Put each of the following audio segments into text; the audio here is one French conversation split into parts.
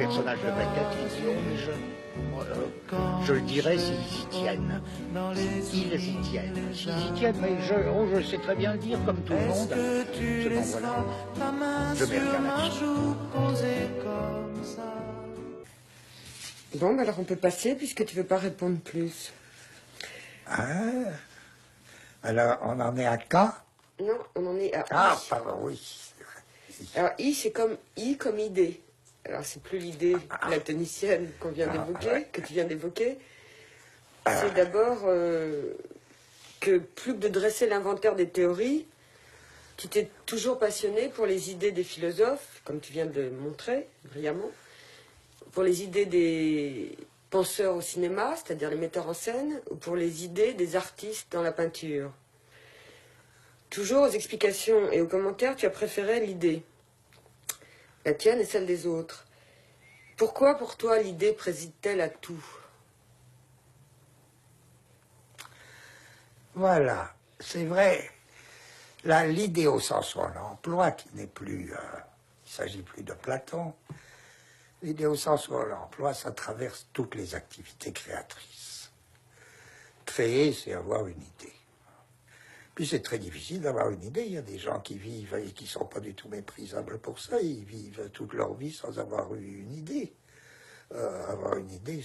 Personnage de Beccatini, je le dirais s'ils y tiennent. Ils y tiennent. S'ils y tiennent, mais je sais très bien le dire comme tout le monde. Seulement voilà, je mets rien là-dessus. Bon, alors on peut passer puisque tu veux pas répondre plus. Ah, alors on en est à quand? Non, on en est à Ah, I. pardon, oui. Alors I, c'est comme I comme idée. Alors c'est plus l'idée platonicienne qu'on vient d'évoquer, ouais. que tu viens d'évoquer. C'est d'abord que plus que de dresser l'inventaire des théories, tu t'es toujours passionné pour les idées des philosophes, comme tu viens de montrer brillamment, pour les idées des penseurs au cinéma, c'est-à-dire les metteurs en scène, ou pour les idées des artistes dans la peinture. Toujours aux explications et aux commentaires, tu as préféré l'idée, la tienne et celle des autres. Pourquoi pour toi l'idée préside-t-elle à tout? Voilà, c'est vrai. Là, l'idée au sens où on l'emploie, qui n'est plus, il ne s'agit plus de Platon, l'idée au sens où on l'emploie, ça traverse toutes les activités créatrices. Créer, c'est avoir une idée. Puis c'est très difficile d'avoir une idée. Il y a des gens qui vivent et qui ne sont pas du tout méprisables pour ça. Ils vivent toute leur vie sans avoir eu une idée. Avoir une idée,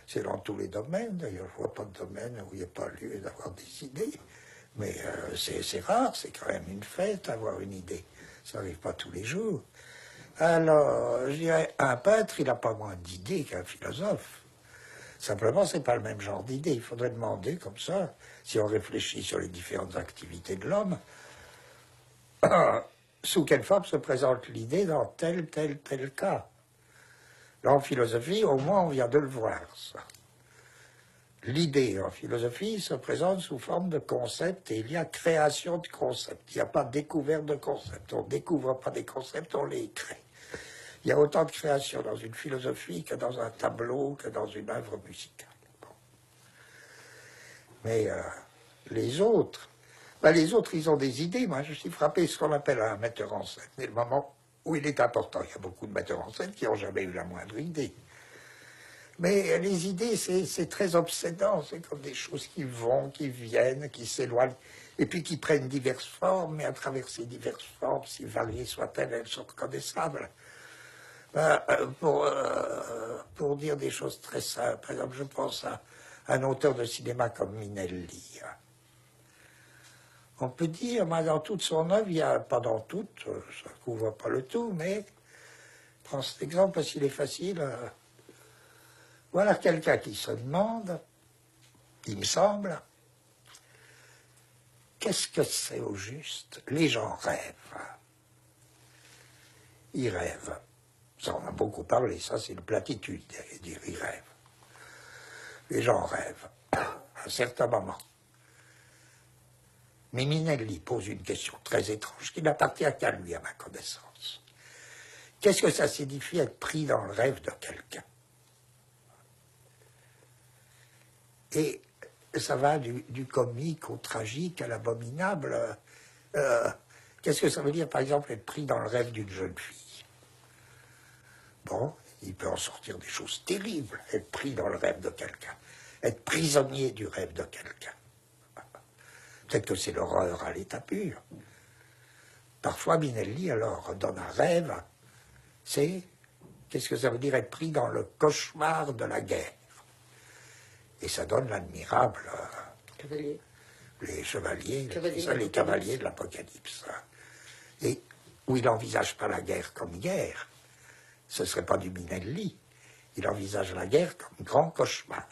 c'est dans tous les domaines. D'ailleurs, je ne vois pas de domaine où il n'y a pas lieu d'avoir des idées. Mais c'est rare, c'est quand même une fête, avoir une idée. Ça n'arrive pas tous les jours. Alors, je dirais, un peintre, il n'a pas moins d'idées qu'un philosophe. Simplement, ce n'est pas le même genre d'idée. Il faudrait demander, comme ça, si on réfléchit sur les différentes activités de l'homme, sous quelle forme se présente l'idée dans tel cas. Là, en philosophie, au moins, on vient de le voir, ça. L'idée en philosophie se présente sous forme de concept et il y a création de concepts. Il n'y a pas découverte de concepts. On ne découvre pas des concepts, on les crée. Il y a autant de création dans une philosophie que dans un tableau, que dans une œuvre musicale. Bon. Mais les autres, ils ont des idées. Moi, je suis frappé de ce qu'on appelle un metteur en scène. Et le moment où il est important, il y a beaucoup de metteurs en scène qui n'ont jamais eu la moindre idée. Mais les idées, c'est très obsédant. C'est comme des choses qui vont, qui viennent, qui s'éloignent, et puis qui prennent diverses formes, mais à travers ces diverses formes, si variées soient-elles, elles sont reconnaissables. Pour dire des choses très simples, par exemple, je pense à un auteur de cinéma comme Minelli. On peut dire, dans toute son œuvre, il y a, pas dans toute, ça ne couvre pas le tout, mais prends cet exemple parce qu'il est facile. Voilà quelqu'un qui se demande, il me semble, qu'est-ce que c'est au juste? Les gens rêvent. Ils rêvent. Ça, on a beaucoup parlé, ça c'est une platitude, dire ils rêvent. Les gens rêvent, à un certain moment. Mais Minelli pose une question très étrange qui n'appartient qu'à lui, à ma connaissance. Qu'est-ce que ça signifie être pris dans le rêve de quelqu'un? Et ça va du comique au tragique, à l'abominable. Qu'est-ce que ça veut dire, par exemple, être pris dans le rêve d'une jeune fille? Bon, il peut en sortir des choses terribles, être pris dans le rêve de quelqu'un, être prisonnier du rêve de quelqu'un. Peut-être que c'est l'horreur à l'état pur. Parfois, Minelli, alors, donne un rêve, qu'est-ce que ça veut dire être pris dans le cauchemar de la guerre? Et ça donne l'admirable... Cavalier. Les chevaliers, Les cavaliers de l'Apocalypse. Et où il n'envisage pas la guerre comme guerre. Ce ne serait pas du Minelli. Il envisage la guerre comme grand cauchemar.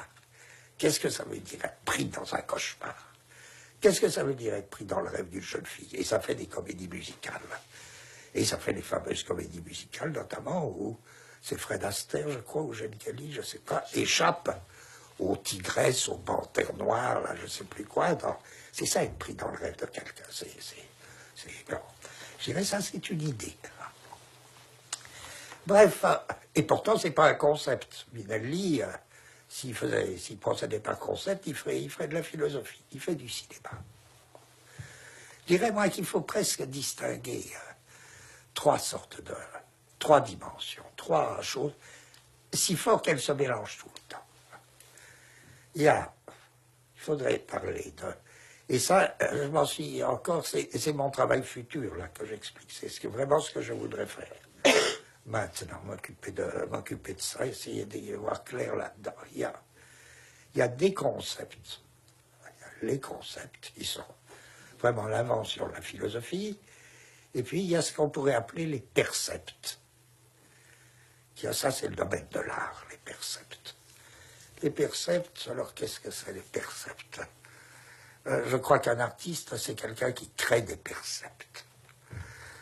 Qu'est-ce que ça veut dire être pris dans un cauchemar? Qu'est-ce que ça veut dire être pris dans le rêve d'une jeune fille? Et ça fait des comédies musicales. Et ça fait les fameuses comédies musicales, notamment où c'est Fred Astaire, je crois, ou Gene Kelly, je ne sais pas, échappe aux tigresses, aux panthères noires, là, je ne sais plus quoi. C'est ça, être pris dans le rêve de quelqu'un. Je dirais ça, c'est une idée. Bref, et pourtant, ce n'est pas un concept. Minelli, s'il procédait par concept, il ferait de la philosophie, il fait du cinéma. Je dirais, moi, qu'il faut presque distinguer trois sortes trois dimensions, trois choses, si fort qu'elles se mélangent tout le temps. Il faudrait parler de... Et ça, je m'en suis encore, c'est mon travail futur là que j'explique, c'est vraiment ce que je voudrais faire. Maintenant, m'occuper de ça, essayer d'y voir clair là-dedans. Il y a des concepts, les concepts qui sont vraiment l'invention de la philosophie, et puis il y a ce qu'on pourrait appeler les percepts. Ça, c'est le domaine de l'art, les percepts. Les percepts, alors qu'est-ce que c'est les percepts? Je crois qu'un artiste, c'est quelqu'un qui crée des percepts.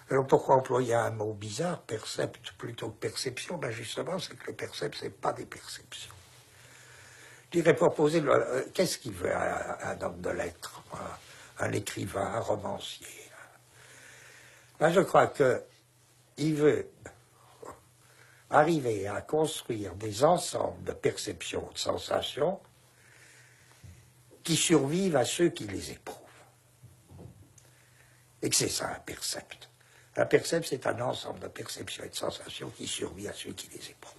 Alors pourquoi employer un mot bizarre, percept, plutôt que perception? Ben justement, c'est que les percepts, ce n'est pas des perceptions. Je dirais proposer, qu'est-ce qu'il veut un homme de lettres, un écrivain, un romancier? Ben, je crois qu'il veut arriver à construire des ensembles de perceptions, de sensations, qui survivent à ceux qui les éprouvent. Et que c'est ça un percept. Un percept, c'est un ensemble de perceptions et de sensations qui survit à ceux qui les éprouvent.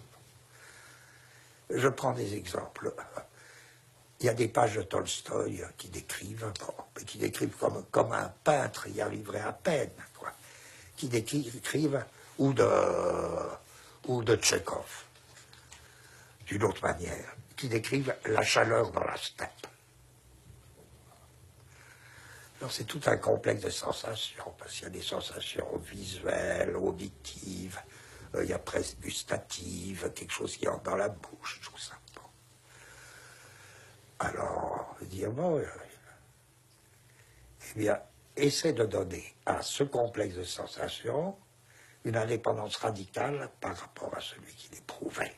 Je prends des exemples. Il y a des pages de Tolstoï qui décrivent comme un peintre y arriverait à peine, quoi. Qui décrivent, ou de Tchekhov, d'une autre manière, qui décrivent la chaleur dans la steppe. Alors c'est tout un complexe de sensations, parce qu'il y a des sensations visuelles, auditives, il y a presque gustatives, quelque chose qui entre dans la bouche, tout ça. Bon. Alors, dire, bon, eh bien, essaie de donner à ce complexe de sensations une indépendance radicale par rapport à celui qui l'éprouvait.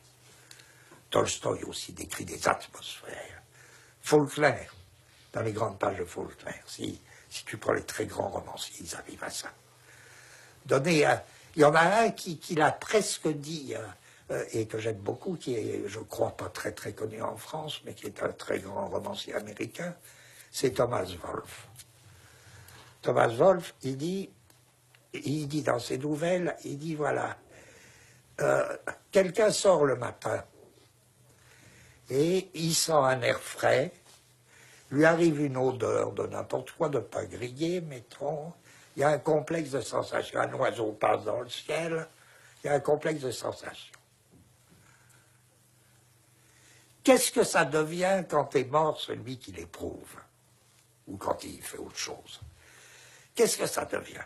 Tolstoï aussi décrit des atmosphères. Faulkner, dans les grandes pages de Faulkner, si tu prends les très grands romanciers, ils arrivent à ça. Il y en a un qui l'a presque dit, et que j'aime beaucoup, qui est, je crois, pas très très connu en France, mais qui est un très grand romancier américain, c'est Thomas Wolfe. Thomas Wolfe, il dit dans ses nouvelles, il dit voilà, quelqu'un sort le matin et il sent un air frais, lui arrive une odeur de n'importe quoi, de pain grillé, mettons, il y a un complexe de sensations, un oiseau passe dans le ciel, il y a un complexe de sensations. Qu'est-ce que ça devient quand est mort celui qui l'éprouve, ou quand il fait autre chose? Qu'est-ce que ça devient?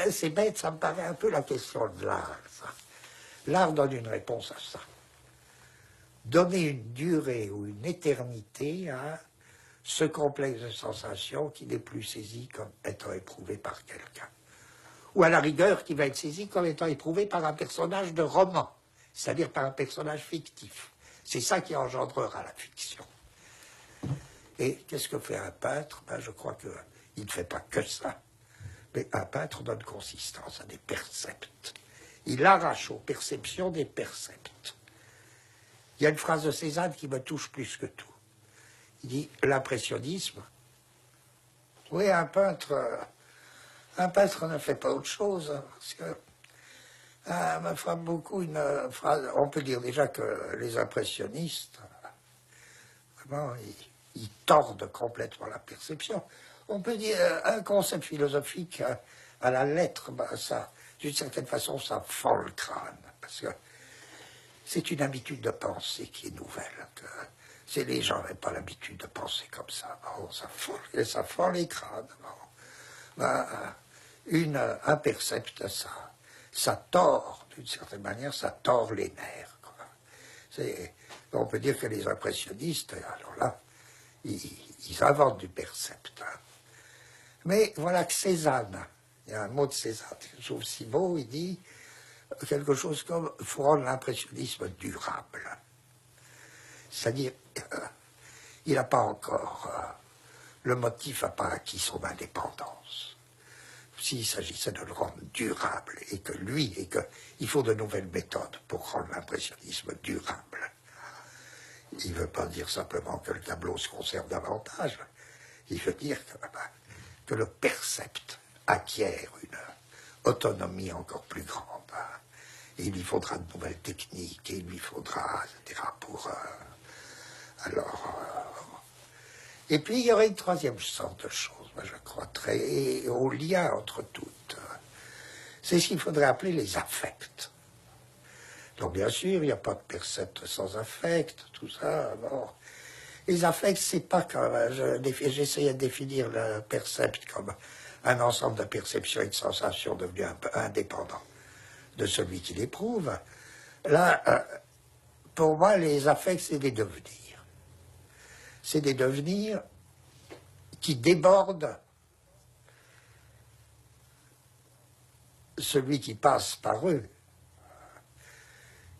C'est bête, ça me paraît un peu la question de l'art, ça. L'art donne une réponse à ça. Donner une durée ou une éternité à ce complexe de sensations qui n'est plus saisi comme étant éprouvé par quelqu'un. Ou à la rigueur, qui va être saisi comme étant éprouvé par un personnage de roman, c'est-à-dire par un personnage fictif. C'est ça qui engendrera la fiction. Et qu'est-ce que fait un peintre? Ben, je crois qu'il ne fait pas que ça. Mais un peintre donne consistance à des percepts. Il arrache aux perceptions des percepts. Il y a une phrase de Cézanne qui me touche plus que tout. Il dit « L'impressionnisme ». Oui, un peintre ne fait pas autre chose, parce que me frappe beaucoup une phrase. On peut dire déjà que les impressionnistes, vraiment, ils tordent complètement la perception. On peut dire un concept philosophique à la lettre, ben ça, d'une certaine façon, ça fend le crâne, parce que c'est une habitude de penser qui est nouvelle. Les gens n'avaient pas l'habitude de penser comme ça. Bon, ça fend les crânes. Bon. Ben, un percept, ça tord, d'une certaine manière, ça tord les nerfs. On peut dire que les impressionnistes, alors là, ils inventent du percept. Hein. Mais voilà que Cézanne, il y a un mot de Cézanne que je trouve si beau, il dit quelque chose comme « il faut rendre l'impressionnisme durable ». C'est-à-dire, il n'a pas encore, le motif n'a pas acquis son indépendance. S'il s'agissait de le rendre durable, et qu'il faut de nouvelles méthodes pour rendre l'impressionnisme durable. Il ne veut pas dire simplement que le tableau se conserve davantage, il veut dire que le percept acquiert autonomie encore plus grande. Hein. Et il lui faudra de nouvelles techniques, et il lui faudra, etc. pour... et puis il y aurait une troisième sorte de chose, moi je crois, très au lien entre toutes. C'est ce qu'il faudrait appeler les affects. Donc bien sûr, il n'y a pas de percepte sans affect, tout ça. Bon. Les affects, c'est pas comme... J'essayais de définir le percept comme un ensemble de perceptions et de sensations devenues un peu indépendants de celui qui l'éprouve. Là, pour moi, les affects, c'est des devenirs. C'est des devenirs qui débordent celui qui passe par eux,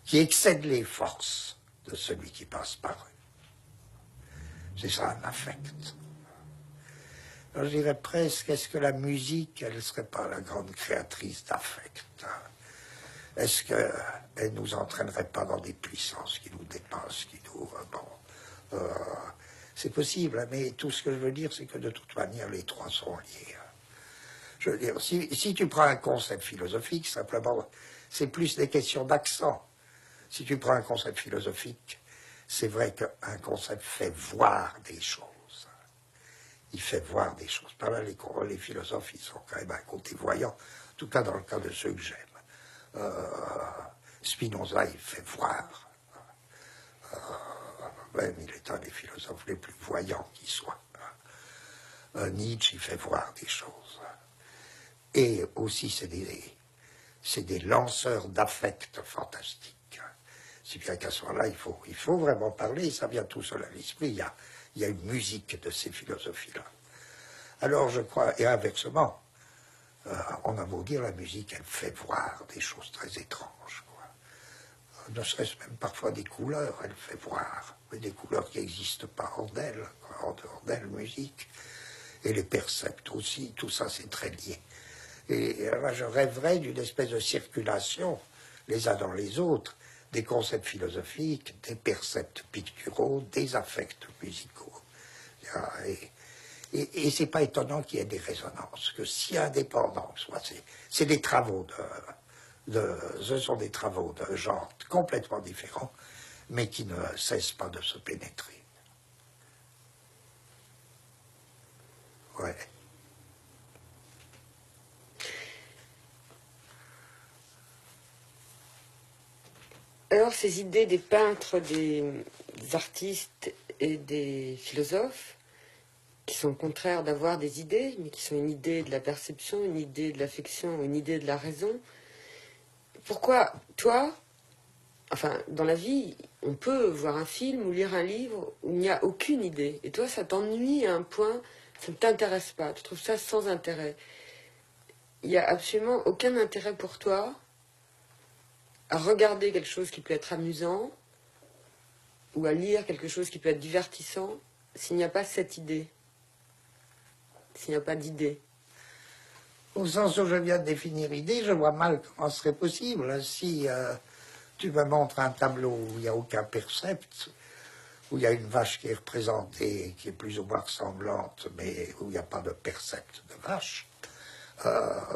qui excèdent les forces de celui qui passe par eux. C'est ça un affect. Alors, je dirais presque, est-ce que la musique, elle ne serait pas la grande créatrice d'affect? Est-ce qu'elle ne nous entraînerait pas dans des puissances qui nous dépassent, qui nous... c'est possible, mais tout ce que je veux dire, c'est que de toute manière, les trois sont liés. Je veux dire, si tu prends un concept philosophique, simplement, c'est plus des questions d'accent. Si tu prends un concept philosophique, c'est vrai qu'un concept fait voir des choses. Il fait voir des choses. Par là, les philosophes, ils ont quand même un côté voyant, en tout cas dans le cas de ceux que j'aime. Spinoza, il fait voir. Même il est un des philosophes les plus voyants qui soit. Nietzsche, il fait voir des choses. Et aussi, c'est des lanceurs d'affects fantastiques. Si bien qu'à ce moment-là, il faut vraiment parler, et ça vient tout seul à l'esprit. Il y a une musique de ces philosophies-là. Alors, je crois, et inversement, on a beau dire, la musique, elle fait voir des choses très étranges. Quoi. Ne serait-ce même parfois des couleurs, elle fait voir, mais des couleurs qui n'existent pas hors d'elle, en dehors d'elle, musique. Et les percepts aussi, tout ça, c'est très lié. Et moi, je rêverais d'une espèce de circulation, les uns dans les autres, des concepts philosophiques, des percepts picturaux, des affects musicaux. Et c'est pas étonnant qu'il y ait des résonances, que si indépendants, soit c'est des travaux ce sont des travaux de genres complètement différents, mais qui ne cessent pas de se pénétrer. Ouais. Alors, ces idées des peintres, des artistes et des philosophes, qui sont au contraire d'avoir des idées, mais qui sont une idée de la perception, une idée de l'affection, une idée de la raison, pourquoi, toi, enfin, dans la vie, on peut voir un film ou lire un livre où il n'y a aucune idée, et toi, ça t'ennuie à un point, ça ne t'intéresse pas, tu trouves ça sans intérêt. Il n'y a absolument aucun intérêt pour toi à regarder quelque chose qui peut être amusant ou à lire quelque chose qui peut être divertissant s'il n'y a pas cette idée, s'il n'y a pas d'idée. Au sens où je viens de définir idée, je vois mal comment ce serait possible. Si tu me montres un tableau où il n'y a aucun percept, où il y a une vache qui est représentée, qui est plus ou moins ressemblante, mais où il n'y a pas de percept de vache,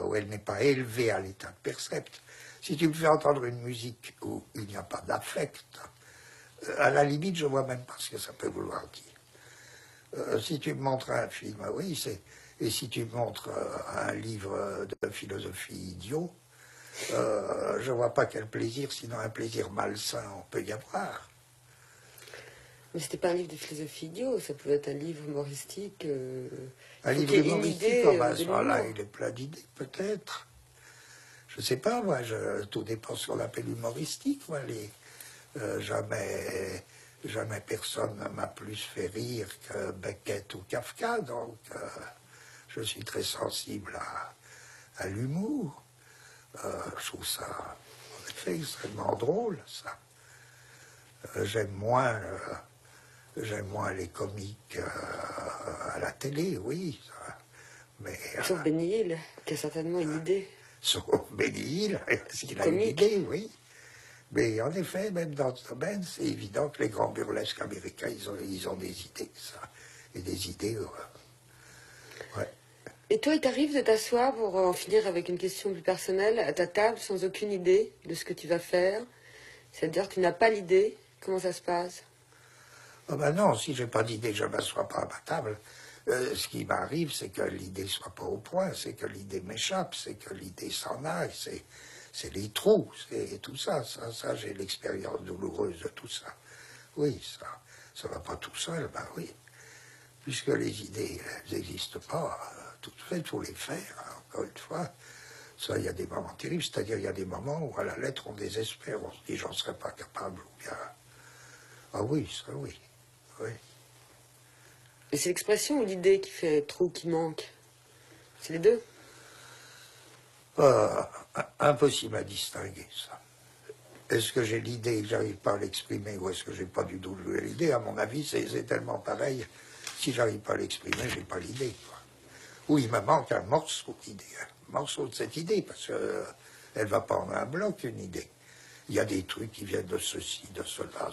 où elle n'est pas élevée à l'état de percept. Si tu me fais entendre une musique où il n'y a pas d'affect, à la limite, je ne vois même pas ce que ça peut vouloir dire. Si tu me montres un film, oui, et si tu me montres un livre de philosophie idiot, je ne vois pas quel plaisir, sinon un plaisir malsain, on peut y avoir. Mais c'était pas un livre de philosophie idiot, ça pouvait être un livre humoristique. Un livre humoristique, à ce moment-là, il est plein d'idées, peut-être. Je ne sais pas, moi, tout dépend ce qu'on appelle humoristique. Moi, jamais personne ne m'a plus fait rire que Beckett ou Kafka, donc je suis très sensible à l'humour. Je trouve ça, en effet, extrêmement drôle, ça. J'aime moins les comiques à la télé, oui. Mais, sauf Benny Hill, qui a certainement une idée. Sauf Benny Hill, s'il a une idée, oui. Mais en effet, même dans ce domaine, c'est évident que les grands burlesques américains, ils ont des idées, ça. Et des idées, ouais. Et toi, il t'arrive de t'asseoir pour en finir avec une question plus personnelle à ta table sans aucune idée de ce que tu vas faire? C'est-à-dire que tu n'as pas l'idée? Comment ça se passe? Ah ben non, si j'ai pas d'idée, je ne m'assois pas à ma table. Ce qui m'arrive, c'est que l'idée soit pas au point, c'est que l'idée m'échappe, c'est que l'idée s'en aille, c'est les trous, c'est tout ça. Ça j'ai l'expérience douloureuse de tout ça. Oui, ça va pas tout seul, ben oui. Puisque les idées n'existent pas, toutes faites, il faut les faire, hein, encore une fois. Ça, il y a des moments terribles, c'est-à-dire il y a des moments où à la lettre on désespère, on se dit j'en serais pas capable, ou bien... Ah oui, ça oui, oui. Et c'est l'expression ou l'idée qui fait trop, qui manque? C'est les deux? Impossible à distinguer, ça. Est-ce que j'ai l'idée et que j'arrive pas à l'exprimer, ou est-ce que j'ai pas du tout l'idée? À mon avis, c'est tellement pareil. Si j'arrive pas à l'exprimer, j'ai pas l'idée, quoi. Ou il me manque un morceau d'idée, un morceau de cette idée, parce que elle va pas en un bloc, une idée. Il y a des trucs qui viennent de ceci, de cela.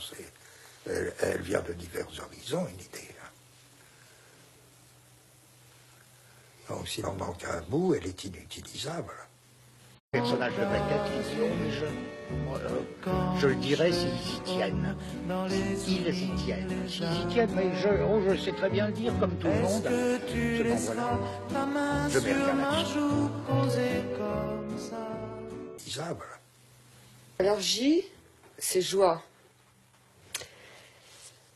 Elle vient de divers horizons, une idée. Hein. Donc s'il en manque un bout, elle est inutilisable. Les personnages de Beckett, ils y ont les jeunes. Je le dirais s'ils y tiennent. Ils y tiennent. S'ils y tiennent, mais je sais très bien le dire comme tout le monde. Seulement voilà, je mets rien là-dessus. Utilisable. Alors J, c'est joie.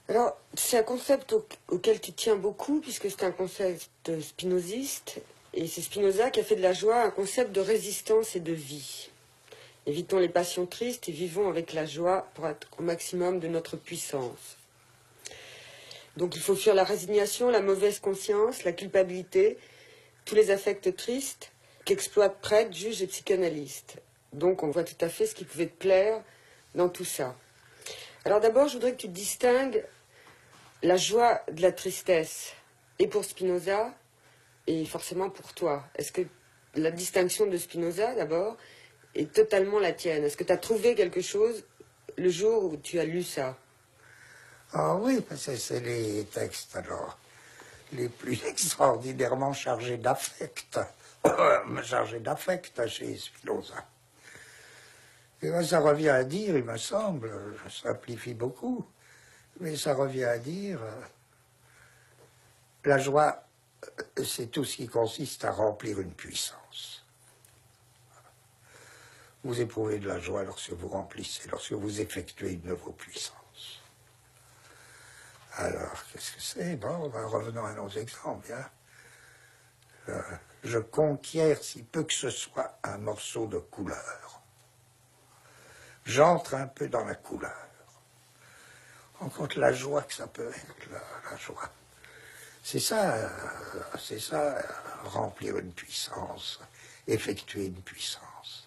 Alors, c'est un concept auquel tu tiens beaucoup, puisque c'est un concept spinoziste, et c'est Spinoza qui a fait de la joie un concept de résistance et de vie. Évitons les passions tristes et vivons avec la joie pour être au maximum de notre puissance. Donc il faut fuir la résignation, la mauvaise conscience, la culpabilité, tous les affects tristes qu'exploitent prêtres, juges et psychanalystes. Donc on voit tout à fait ce qui pouvait te plaire dans tout ça. Alors d'abord, je voudrais que tu distingues la joie de la tristesse, et pour Spinoza, et forcément pour toi. Est-ce que la distinction de Spinoza, d'abord, est totalement la tienne? Est-ce que tu as trouvé quelque chose le jour où tu as lu ça? Ah oui, parce que c'est les textes, alors, les plus extraordinairement chargés d'affect. Chargés d'affect chez Spinoza. Et moi, ça revient à dire, il me semble, je simplifie beaucoup, mais ça revient à dire, la joie, c'est tout ce qui consiste à remplir une puissance. Vous éprouvez de la joie lorsque vous remplissez, lorsque vous effectuez une de vos puissances. Alors, qu'est-ce que c'est? Bon, revenons à nos exemples. Hein. Je conquiers, si peu que ce soit, un morceau de couleur. J'entre un peu dans la couleur. On compte la joie que ça peut être, la joie. C'est ça, remplir une puissance, effectuer une puissance.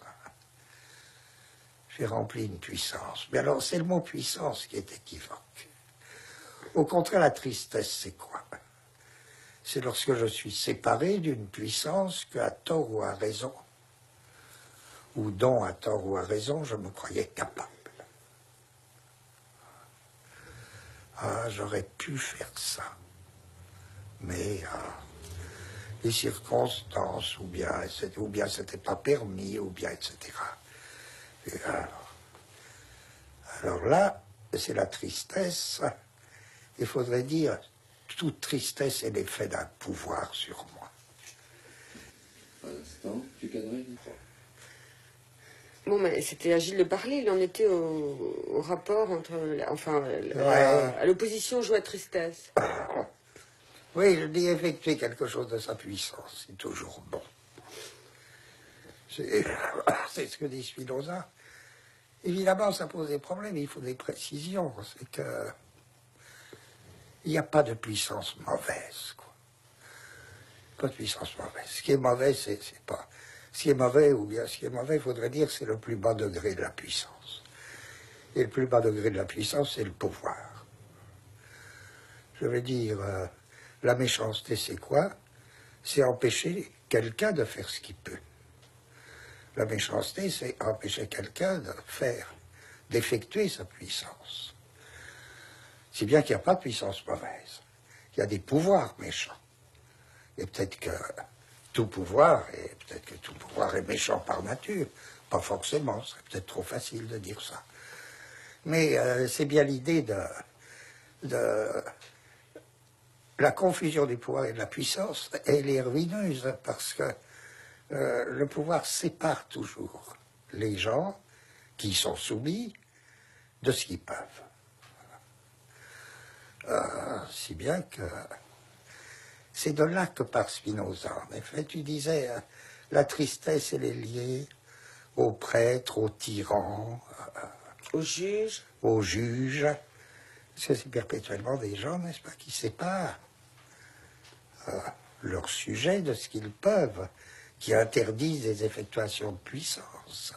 J'ai rempli une puissance. Mais alors, c'est le mot puissance qui est équivoque. Au contraire, la tristesse, c'est quoi? C'est lorsque je suis séparé d'une puissance que, à tort ou à raison, ou dont, à tort ou à raison, je me croyais capable. Ah, j'aurais pu faire ça. Mais les circonstances, ou bien c'était pas permis, ou bien etc. Et alors là, c'est la tristesse. Il faudrait dire, toute tristesse est l'effet d'un pouvoir sur moi. Un instant, tu cadrais. Bon, mais c'était à Gilles de parler, il en était au rapport entre, à l'opposition joie-tristesse. Oui, je dis effectuer quelque chose de sa puissance, c'est toujours bon. C'est ce que dit Spinoza. Évidemment, ça pose des problèmes, il faut des précisions. C'est que il n'y a pas de puissance mauvaise, quoi. Pas de puissance mauvaise. Ce qui est mauvais, c'est pas... Ce qui est mauvais, ou bien ce qui est mauvais, il faudrait dire, c'est le plus bas degré de la puissance. Et le plus bas degré de la puissance, c'est le pouvoir. Je veux dire, la méchanceté, c'est quoi? C'est empêcher quelqu'un de faire ce qu'il peut. La méchanceté, c'est empêcher quelqu'un de d'effectuer sa puissance. Si bien qu'il n'y a pas de puissance mauvaise. Il y a des pouvoirs méchants. Et peut-être que tout pouvoir, et peut-être que tout pouvoir est méchant par nature, pas forcément, c'est peut-être trop facile de dire ça. Mais c'est bien l'idée de la confusion du pouvoir et de la puissance, elle est ruineuse, parce que le pouvoir sépare toujours les gens qui sont soumis de ce qu'ils peuvent. Si bien que c'est de là que part Spinoza. En effet, tu disais, la tristesse, elle est liée aux prêtres, aux tyrans, Aux juges. Aux juges. Parce que c'est perpétuellement des gens, n'est-ce pas, qui séparent leur sujet de ce qu'ils peuvent, qui interdisent des effectuations de puissance.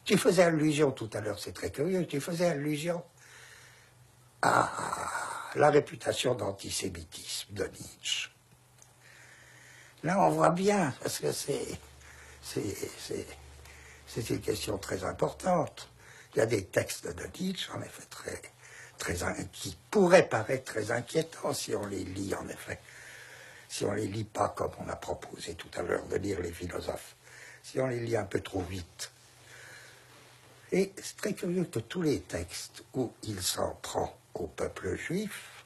Tu faisais allusion tout à l'heure, c'est très curieux, tu faisais allusion à la réputation d'antisémitisme de Nietzsche. Là, on voit bien, parce que c'est une question très importante. Il y a des textes de Nietzsche, en effet, qui pourraient paraître très inquiétants si on les lit, en effet. Si on ne les lit pas comme on a proposé tout à l'heure de lire les philosophes. Si on les lit un peu trop vite. Et c'est très curieux que tous les textes où il s'en prend au peuple juif,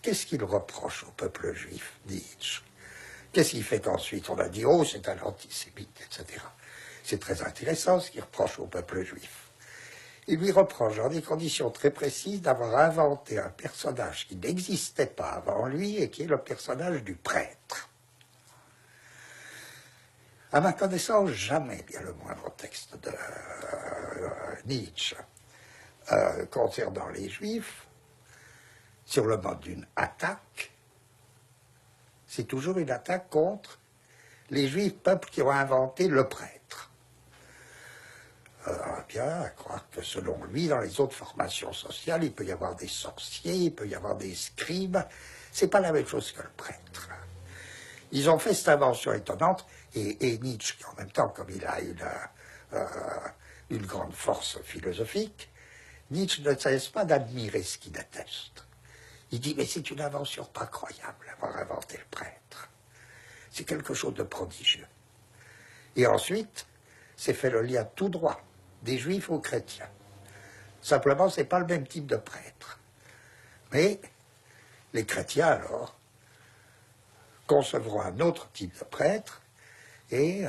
qu'est-ce qu'il reproche au peuple juif, Nietzsche? Qu'est-ce qui fait qu'ensuite on a dit « Oh, c'est un antisémite », etc. C'est très intéressant ce qu'il reproche au peuple juif. Il lui reproche, dans des conditions très précises, d'avoir inventé un personnage qui n'existait pas avant lui et qui est le personnage du prêtre. À ma connaissance, jamais, bien le moindre texte de Nietzsche concernant les Juifs, sur le mode d'une attaque, c'est toujours une attaque contre les Juifs, peuple qui ont inventé le prêtre. Bien à croire que selon lui, dans les autres formations sociales, il peut y avoir des sorciers, il peut y avoir des scribes. C'est pas la même chose que le prêtre. Ils ont fait cette invention étonnante, et Nietzsche, en même temps, comme il a une grande force philosophique, Nietzsche ne cesse pas d'admirer ce qu'il déteste. Il dit, mais c'est une invention pas croyable, avoir inventé le prêtre. C'est quelque chose de prodigieux. Et ensuite, c'est fait le lien tout droit des juifs aux chrétiens. Simplement, c'est pas le même type de prêtre. Mais les chrétiens, alors, concevront un autre type de prêtre et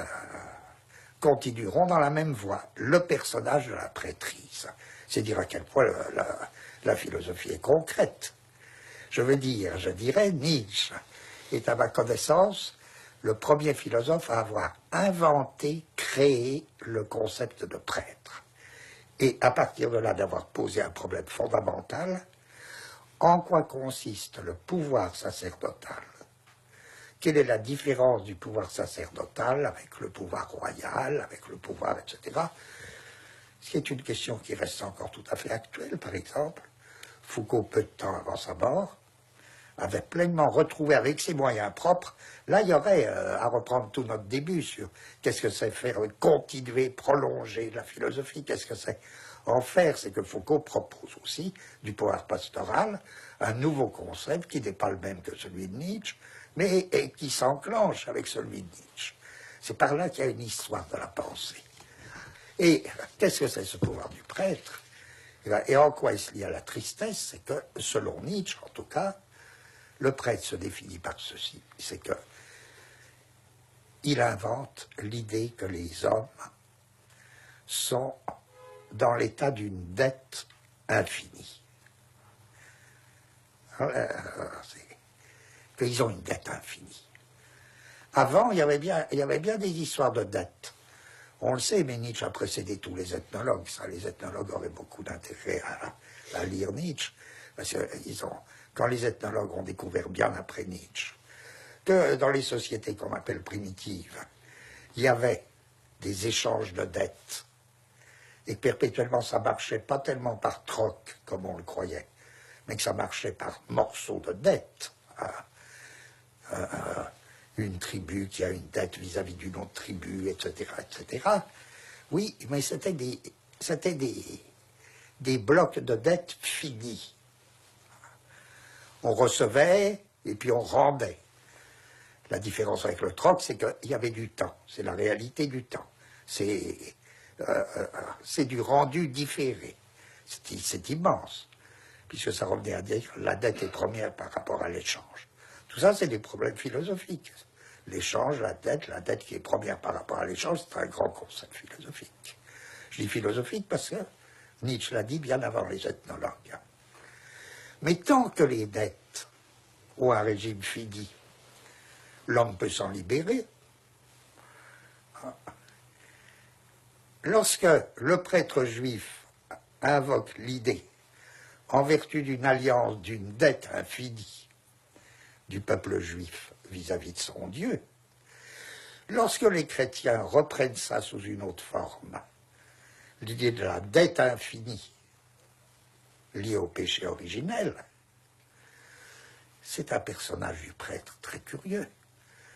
continueront dans la même voie, le personnage de la prêtrise. C'est dire à quel point la philosophie est concrète. Je dirais, Nietzsche est à ma connaissance le premier philosophe à avoir inventé, créé le concept de prêtre. Et à partir de là, d'avoir posé un problème fondamental, en quoi consiste le pouvoir sacerdotal? Quelle est la différence du pouvoir sacerdotal avec le pouvoir royal, avec le pouvoir, etc. Ce qui est une question qui reste encore tout à fait actuelle, par exemple. Foucault, peu de temps avant sa mort, avait pleinement retrouvé avec ses moyens propres. Là, il y aurait à reprendre tout notre début sur qu'est-ce que c'est faire continuer, prolonger la philosophie, qu'est-ce que c'est en faire. C'est que Foucault propose aussi du pouvoir pastoral, un nouveau concept qui n'est pas le même que celui de Nietzsche, mais et qui s'enclenche avec celui de Nietzsche. C'est par là qu'il y a une histoire de la pensée. Et qu'est-ce que c'est ce pouvoir du prêtre? Et en quoi est-ce lié à la tristesse? C'est que, selon Nietzsche en tout cas, le prêtre se définit par ceci, c'est que il invente l'idée que les hommes sont dans l'état d'une dette infinie. Qu'ils ont une dette infinie. Avant, il y avait bien des histoires de dettes. On le sait, mais Nietzsche a précédé tous les ethnologues. Ça, les ethnologues auraient beaucoup d'intérêt à lire Nietzsche, parce que quand les ethnologues ont découvert bien après Nietzsche que dans les sociétés qu'on appelle primitives, il y avait des échanges de dettes, et que perpétuellement ça marchait pas tellement par troc comme on le croyait, mais que ça marchait par morceaux de dettes. Une tribu qui a une dette vis-à-vis d'une autre tribu, etc., etc. Oui, mais c'était des blocs de dettes finis. On recevait, et puis on rendait. La différence avec le troc, c'est qu'il y avait du temps. C'est la réalité du temps. C'est du rendu différé. C'est immense, puisque ça revenait à dire que la dette est première par rapport à l'échange. Tout ça, c'est des problèmes philosophiques. L'échange, la dette qui est première par rapport à l'échange, c'est un grand concept philosophique. Je dis philosophique parce que Nietzsche l'a dit bien avant les ethnologues. Mais tant que les dettes ont un régime fini, l'homme peut s'en libérer. Lorsque le prêtre juif invoque l'idée, en vertu d'une alliance, d'une dette infinie du peuple juif vis-à-vis de son Dieu, lorsque les chrétiens reprennent ça sous une autre forme, l'idée de la dette infinie liée au péché originel, c'est un personnage du prêtre très curieux,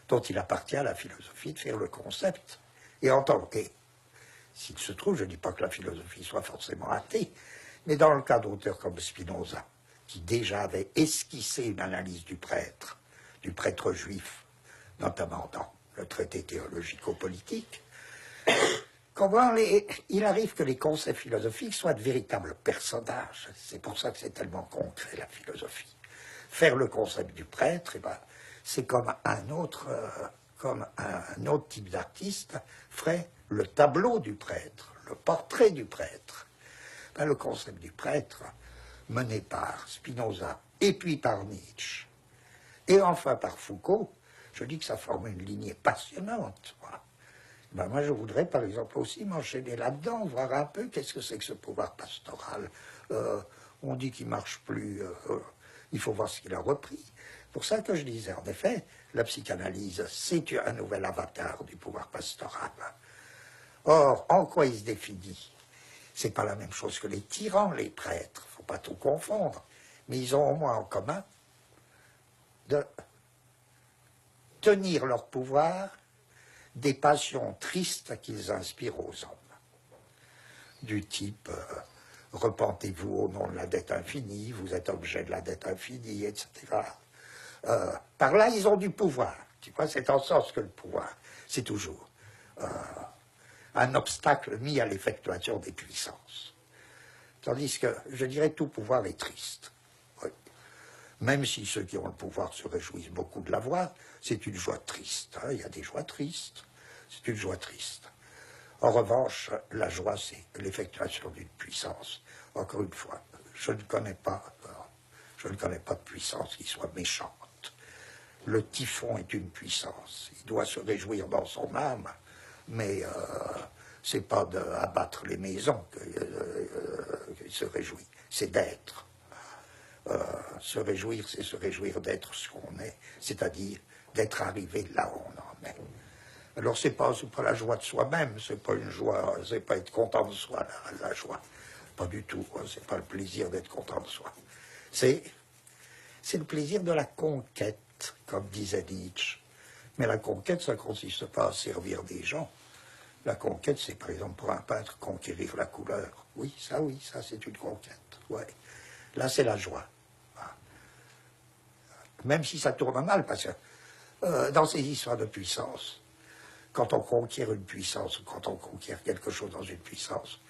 dont il appartient à la philosophie de faire le concept. Et en tant que, s'il se trouve, je ne dis pas que la philosophie soit forcément athée, mais dans le cas d'auteurs comme Spinoza, qui déjà avait esquissé une analyse du prêtre juif, notamment dans le traité théologico-politique, comment il arrive que les concepts philosophiques soient de véritables personnages. C'est pour ça que c'est tellement concret, la philosophie. Faire le concept du prêtre, eh ben, c'est comme un autre type d'artiste ferait le tableau du prêtre, le portrait du prêtre. Ben, le concept du prêtre, mené par Spinoza et puis par Nietzsche, et enfin par Foucault, je dis que ça forme une lignée passionnante. Ben, moi, je voudrais, par exemple, aussi m'enchaîner là-dedans, voir un peu qu'est-ce que c'est que ce pouvoir pastoral. On dit qu'il ne marche plus, il faut voir ce qu'il a repris. C'est pour ça que je disais, en effet, la psychanalyse, c'est un nouvel avatar du pouvoir pastoral. Or, en quoi il se définit? C'est pas la même chose que les tyrans, les prêtres, il ne faut pas tout confondre, mais ils ont au moins en commun de tenir leur pouvoir des passions tristes qu'ils inspirent aux hommes, du type repentez-vous au nom de la dette infinie, vous êtes objet de la dette infinie, etc. Par là, ils ont du pouvoir. Tu vois, c'est en sens que le pouvoir, c'est toujours un obstacle mis à l'effectuation des puissances. Tandis que, je dirais, tout pouvoir est triste. Oui. Même si ceux qui ont le pouvoir se réjouissent beaucoup de l'avoir, c'est une joie triste. Hein. Il y a des joies tristes. C'est une joie triste. En revanche, la joie, c'est l'effectuation d'une puissance. Encore une fois, je ne connais pas de puissance qui soit méchante. Le typhon est une puissance. Il doit se réjouir dans son âme, mais c'est pas d'abattre les maisons qu'il se réjouit, c'est d'être. Se réjouir, c'est se réjouir d'être ce qu'on est, c'est-à-dire d'être arrivé là où on en est. Alors c'est pas la joie de soi-même, c'est pas une joie, c'est pas être content de soi, la joie. Pas du tout, c'est pas le plaisir d'être content de soi. C'est le plaisir de la conquête, comme disait Nietzsche. Mais la conquête, ça ne consiste pas à servir des gens. La conquête, c'est par exemple pour un peintre conquérir la couleur. Oui, ça c'est une conquête. Ouais. Là, c'est la joie. Même si ça tourne mal, parce que dans ces histoires de puissance, quand on conquiert une puissance, ou quand on conquiert quelque chose dans une puissance,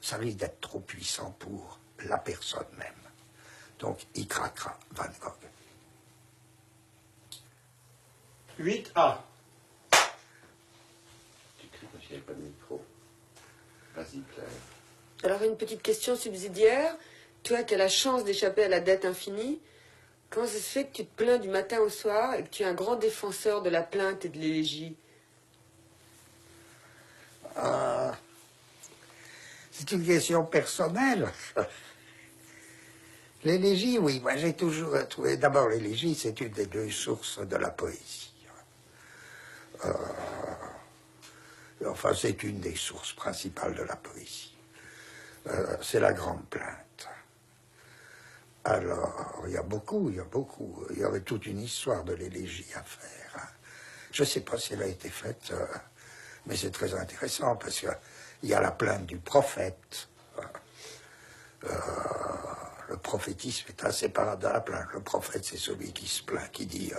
ça risque d'être trop puissant pour la personne même. Donc, il craquera, Van Gogh. 8A. Tu cries parce qu'il n'y avait pas de micro. Vas-y, Claire. Alors, une petite question subsidiaire. Toi qui as la chance d'échapper à la dette infinie, comment ça se fait que tu te plains du matin au soir et que tu es un grand défenseur de la plainte et de l'élégie? C'est une question personnelle. L'élégie, oui, moi j'ai toujours trouvé... D'abord, l'élégie, c'est une des deux sources de la poésie. Enfin, c'est une des sources principales de la poésie. C'est la grande plainte. Alors, il y y aurait toute une histoire de l'élégie à faire. Hein. Je ne sais pas si elle a été faite, mais c'est très intéressant parce qu'il y a la plainte du prophète. le prophétisme est inséparable de la plainte. Le prophète, c'est celui qui se plaint, qui dit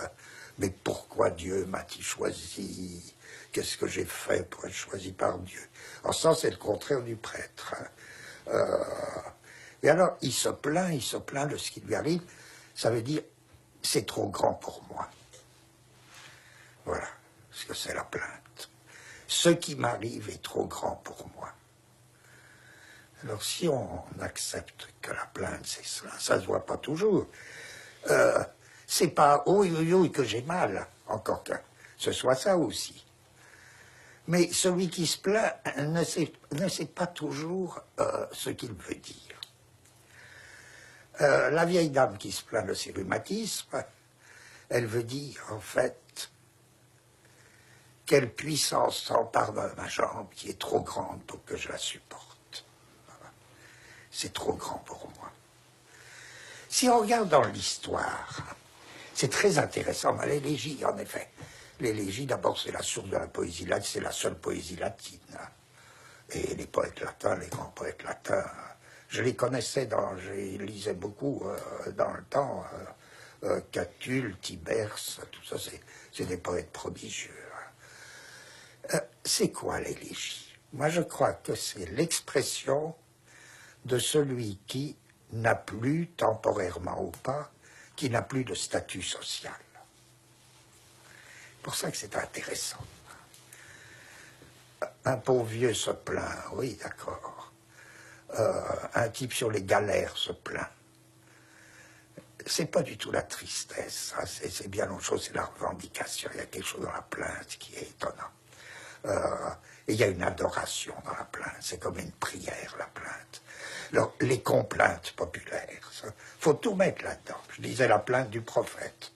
mais pourquoi Dieu m'a-t-il choisi? Qu'est-ce que j'ai fait pour être choisi par Dieu? En ce sens, c'est le contraire du prêtre. Et alors, il se plaint de ce qui lui arrive. Ça veut dire, c'est trop grand pour moi. Voilà ce que c'est la plainte. Ce qui m'arrive est trop grand pour moi. Alors, si on accepte que la plainte, c'est cela, ça se voit pas toujours. C'est pas oui que j'ai mal, encore que ce soit ça aussi. Mais celui qui se plaint ne sait pas toujours ce qu'il veut dire. La vieille dame qui se plaint de ses rhumatismes, elle veut dire, en fait, quelle puissance s'empare de ma jambe qui est trop grande pour que je la supporte. Voilà. C'est trop grand pour moi. Si on regarde dans l'histoire, c'est très intéressant, dans l'élégie, en effet. L'élégie, d'abord, c'est la source de la poésie latine, c'est la seule poésie latine. Et les poètes latins, les grands poètes latins, je les connaissais, je les lisais beaucoup dans le temps. Catulle, Tiberce, tout ça, c'est des poètes prodigieux. C'est quoi l'élégie? Moi, je crois que c'est l'expression de celui qui n'a plus, temporairement ou pas, qui n'a plus de statut social. C'est pour ça que c'est intéressant. Un pauvre vieux se plaint, oui, d'accord. Un type sur les galères se plaint. C'est pas du tout la tristesse, c'est bien autre chose, c'est la revendication. Il y a quelque chose dans la plainte qui est étonnant. Et il y a une adoration dans la plainte, c'est comme une prière, la plainte. Alors, les complaintes populaires, il faut tout mettre là-dedans. Je disais la plainte du prophète.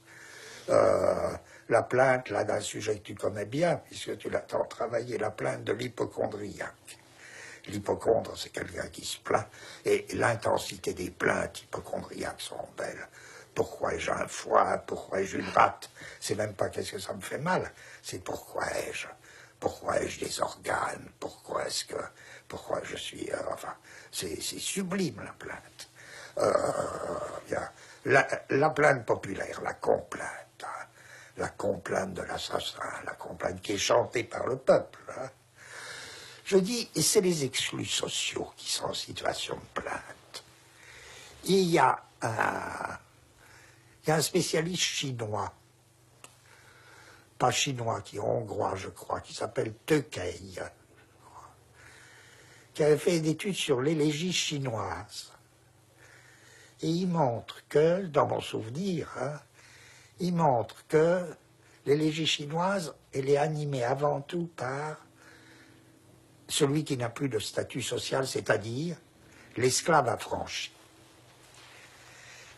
La plainte, là, d'un sujet que tu connais bien, puisque tu l'as tant travaillé, la plainte de l'hypocondriaque. L'hypocondre, c'est quelqu'un qui se plaint, et l'intensité des plaintes hypocondriaques sont belles. Pourquoi ai-je un foie? Pourquoi ai-je une rate? C'est même pas qu'est-ce que ça me fait mal, c'est pourquoi ai-je des organes? Pourquoi je suis... enfin, c'est sublime, la plainte. La plainte populaire, la complainte de l'assassin, la complainte qui est chantée par le peuple. Hein. Je dis, et c'est les exclus sociaux qui sont en situation de plainte. Il y a un spécialiste chinois, pas chinois, qui est hongrois, je crois, qui s'appelle Tekei, qui avait fait des études sur l'élégie chinoise. Et il montre que, dans mon souvenir, hein, il montre que l'élégie chinoise, elle est animée avant tout par celui qui n'a plus de statut social, c'est-à-dire l'esclave affranchi.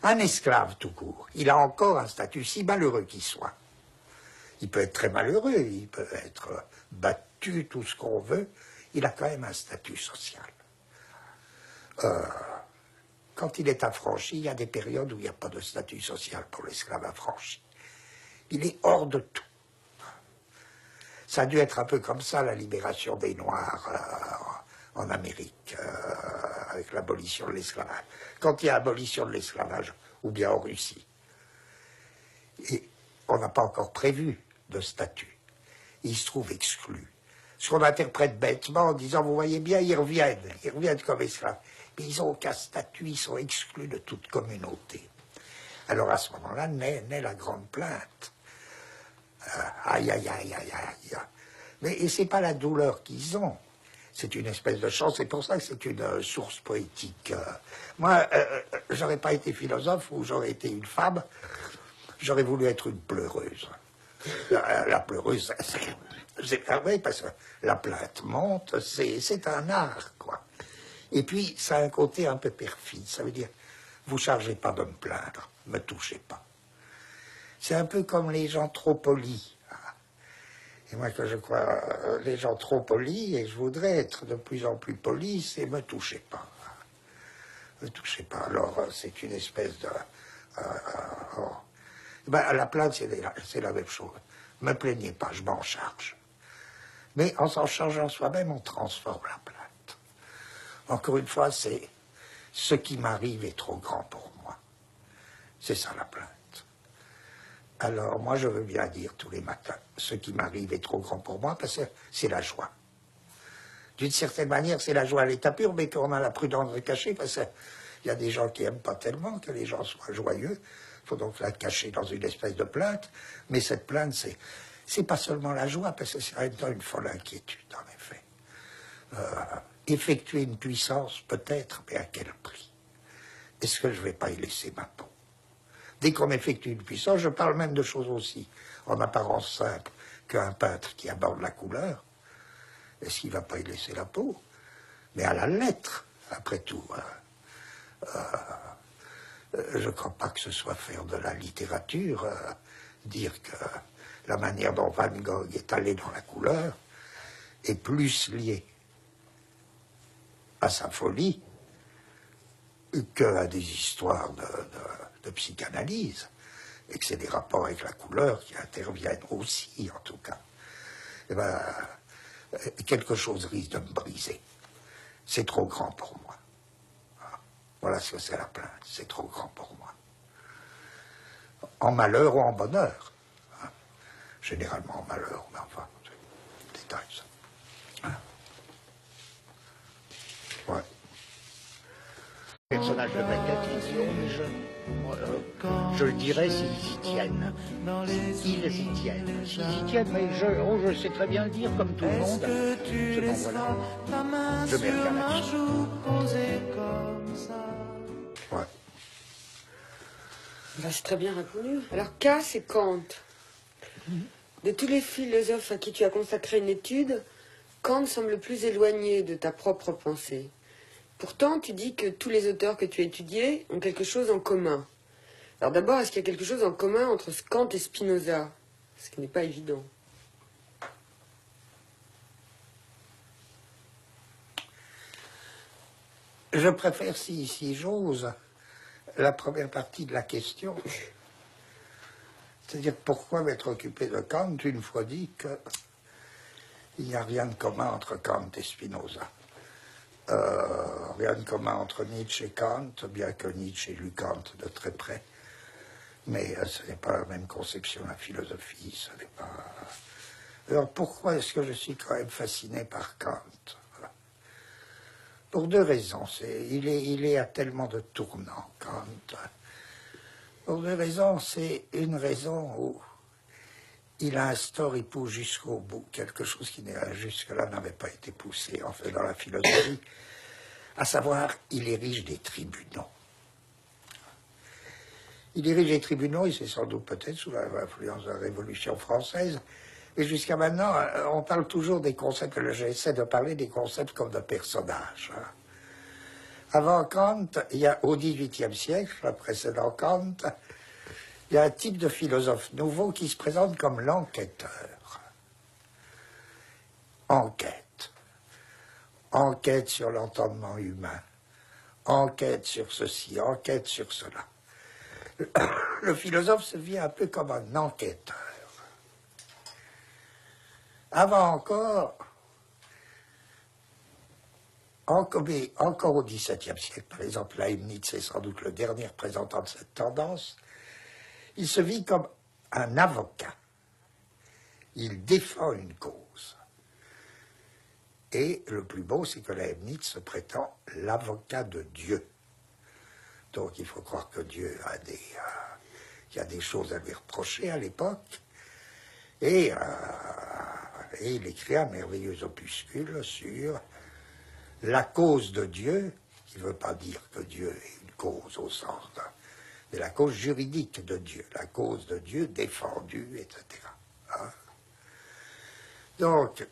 Un esclave tout court, il a encore un statut, si malheureux qu'il soit. Il peut être très malheureux, il peut être battu, tout ce qu'on veut, il a quand même un statut social. Quand il est affranchi, il y a des périodes où il n'y a pas de statut social pour l'esclave affranchi. Il est hors de tout. Ça a dû être un peu comme ça, la libération des Noirs en Amérique, avec l'abolition de l'esclavage. Quand il y a abolition de l'esclavage, ou bien en Russie, et on n'a pas encore prévu de statut. Ils se trouvent exclus. Ce qu'on interprète bêtement en disant, vous voyez bien, ils reviennent comme esclaves. Mais ils n'ont aucun statut, ils sont exclus de toute communauté. Alors à ce moment-là, naît la grande plainte. Aïe, aïe, aïe, aïe, aïe. Mais c'est pas la douleur qu'ils ont. C'est une espèce de chance. C'est pour ça que c'est une source poétique. Moi, j'aurais pas été philosophe ou j'aurais été une femme. J'aurais voulu être une pleureuse. La pleureuse, c'est vrai parce que la plainte monte, c'est un art, quoi. Et puis, ça a un côté un peu perfide. Ça veut dire, vous chargez pas de me plaindre, me touchez pas. C'est un peu comme les gens trop polis. Et moi, que je crois, les gens trop polis, et je voudrais être de plus en plus poli, c'est me touchez pas. Me touchez pas. Alors, c'est une espèce de... Ben, la plainte, c'est la même chose. Me plaignez pas, je m'en charge. Mais en s'en chargeant soi-même, on transforme la plainte. Encore une fois, c'est Ce qui m'arrive est trop grand pour moi. C'est ça la plainte. Alors, moi, je veux bien dire tous les matins, ce qui m'arrive est trop grand pour moi, parce que c'est la joie. D'une certaine manière, c'est la joie à l'état pur, mais qu'on a la prudence de cacher, parce qu'il y a des gens qui n'aiment pas tellement que les gens soient joyeux. Il faut donc la cacher dans une espèce de plainte. Mais cette plainte, c'est pas seulement la joie, parce que c'est en même temps une folle inquiétude, en effet. Effectuer une puissance, peut-être, mais à quel prix? Est-ce que je ne vais pas y laisser ma peau? Dès qu'on effectue une puissance, je parle même de choses aussi, en apparence simple, qu'un peintre qui aborde la couleur, est-ce qu'il ne va pas y laisser la peau? Mais à la lettre, après tout. Je ne crois pas que ce soit faire de la littérature, dire que la manière dont Van Gogh est allé dans la couleur est plus liée à sa folie qu'à des histoires de psychanalyse, et que c'est des rapports avec la couleur qui interviennent aussi, en tout cas. Eh ben, quelque chose risque de me briser. C'est trop grand pour moi. Voilà ce que c'est la plainte. C'est trop grand pour moi. En malheur ou en bonheur. Généralement en malheur, mais enfin, c'est détail, ça. Ouais. Personnage de médiatisation, mais je le dirais s'ils y tiennent. Ils y tiennent. S'ils y tiennent, mais je sais très bien le dire comme tout le monde. Seulement voilà, je mets rien là-dessus. Ouais. Bah, c'est très bien répondu. Alors, K, c'est Kant. De tous les philosophes à qui tu as consacré une étude, Kant semble le plus éloigné de ta propre pensée. Pourtant, tu dis que tous les auteurs que tu as étudiés ont quelque chose en commun. Alors d'abord, est-ce qu'il y a quelque chose en commun entre Kant et Spinoza? Ce qui n'est pas évident. Je préfère, si j'ose, la première partie de la question. C'est-à-dire, pourquoi m'être occupé de Kant une fois dit qu'il n'y a rien de commun entre Kant et Spinoza. Rien de commun entre Nietzsche et Kant, bien que Nietzsche ait lu Kant de très près. Mais ce n'est pas la même conception de la philosophie, ce n'est pas... Alors pourquoi est-ce que je suis quand même fasciné par Kant? Pour deux raisons. Il est à tellement de tournants, Kant. Pour deux raisons. C'est une raison où il instaure et pousse jusqu'au bout quelque chose qui jusque-là n'avait pas été poussé, en fait, dans la philosophie, à savoir, il érige des tribunaux. Il érige des tribunaux, et c'est sans doute peut-être sous l'influence de la Révolution française, et jusqu'à maintenant, on parle toujours des concepts, j'essaie de parler des concepts comme de personnages. Avant Kant, il y a au XVIIIe siècle, précédant Kant, il y a un type de philosophe nouveau qui se présente comme l'enquêteur. Enquête. Enquête sur l'entendement humain. Enquête sur ceci, enquête sur cela. Le philosophe se vit un peu comme un enquêteur. Avant encore au XVIIe siècle, par exemple, Leibniz est sans doute le dernier représentant de cette tendance, il se vit comme un avocat. Il défend une cause. Et le plus beau, c'est que Leibniz se prétend l'avocat de Dieu. Donc il faut croire que Dieu qu'il y a des choses à lui reprocher à l'époque. Et il écrit un merveilleux opuscule sur la cause de Dieu, qui ne veut pas dire que Dieu est une cause au sens mais la cause juridique de Dieu, la cause de Dieu défendue, etc. Hein? Donc,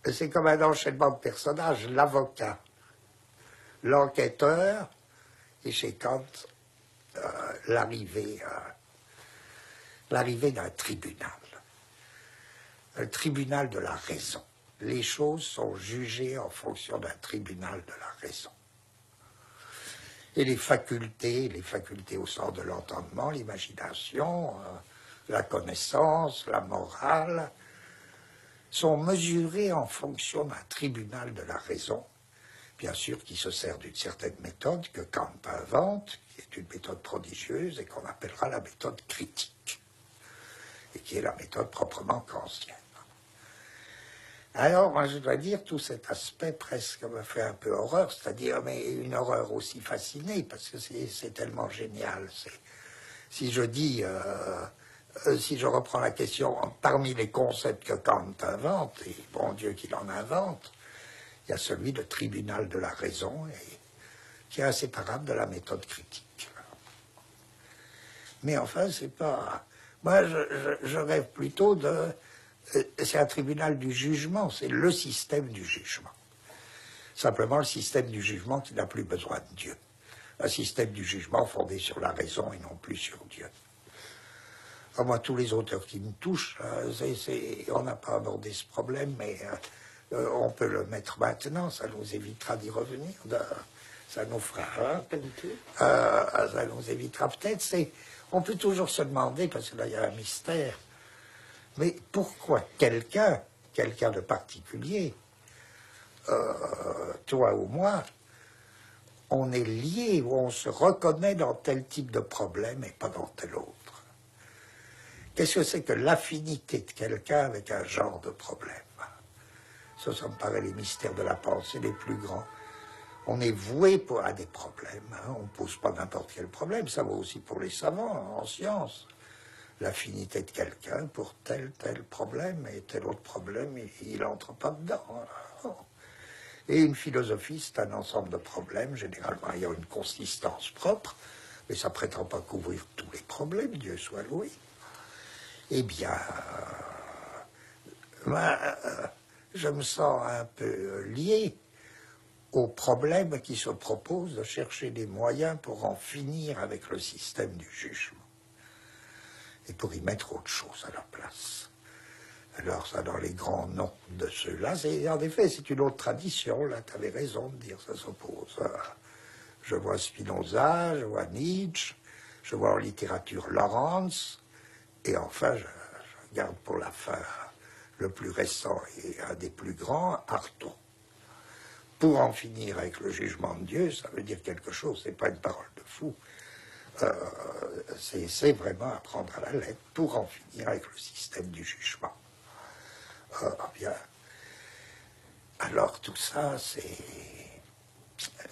c'est comme un enchaînement de personnages, l'avocat, l'enquêteur, et chez Kant, l'arrivée d'un tribunal. Un tribunal de la raison. Les choses sont jugées en fonction d'un tribunal de la raison. Et les facultés au sens de l'entendement, l'imagination, la connaissance, la morale, sont mesurées en fonction d'un tribunal de la raison bien sûr, qui se sert d'une certaine méthode que Kant invente, qui est une méthode prodigieuse et qu'on appellera la méthode critique, et qui est la méthode proprement kantienne. Alors, moi, je dois dire, tout cet aspect presque me fait un peu horreur, c'est-à-dire, mais une horreur aussi fascinée, parce que c'est tellement génial. Si je dis, si je reprends la question, parmi les concepts que Kant invente, et bon Dieu qu'il en invente, il y a celui de tribunal de la raison, et qui est inséparable de la méthode critique. Mais enfin, c'est pas... Moi, je rêve plutôt de... C'est un tribunal du jugement, c'est le système du jugement. Simplement le système du jugement qui n'a plus besoin de Dieu. Un système du jugement fondé sur la raison et non plus sur Dieu. Alors moi, tous les auteurs qui me touchent, on n'a pas abordé ce problème, mais on peut le mettre maintenant, ça nous évitera d'y revenir. Ça nous fera... Pas du tout. Ça nous évitera peut-être. On peut toujours se demander, parce que là, il y a un mystère, mais pourquoi quelqu'un de particulier, toi ou moi, on est lié ou on se reconnaît dans tel type de problème et pas dans tel autre? Qu'est-ce que c'est que l'affinité de quelqu'un avec un genre de problème? Ça me paraît les mystères de la pensée les plus grands. On est voué à des problèmes. On ne pose pas n'importe quel problème. Ça vaut aussi pour les savants en sciences. L'affinité de quelqu'un pour tel problème et tel autre problème, il n'entre pas dedans. Et une philosophie, c'est un ensemble de problèmes. Généralement, il y a une consistance propre, mais ça ne prétend pas couvrir tous les problèmes, Dieu soit loué. Eh bien, je me sens un peu lié au problème qui se propose de chercher des moyens pour en finir avec le système du jugement. Et pour y mettre autre chose à la place. Alors ça, dans les grands noms de ceux-là, en effet, c'est une autre tradition, là, tu avais raison de dire, ça s'oppose. Je vois Spinoza, je vois Nietzsche, je vois en littérature Lawrence, et enfin, je garde pour la fin le plus récent et un des plus grands, Artaud. Pour en finir avec le jugement de Dieu, ça veut dire quelque chose, c'est pas une parole de fou. C'est vraiment à prendre à la lettre pour en finir avec le système du jugement. Bien. Alors tout ça,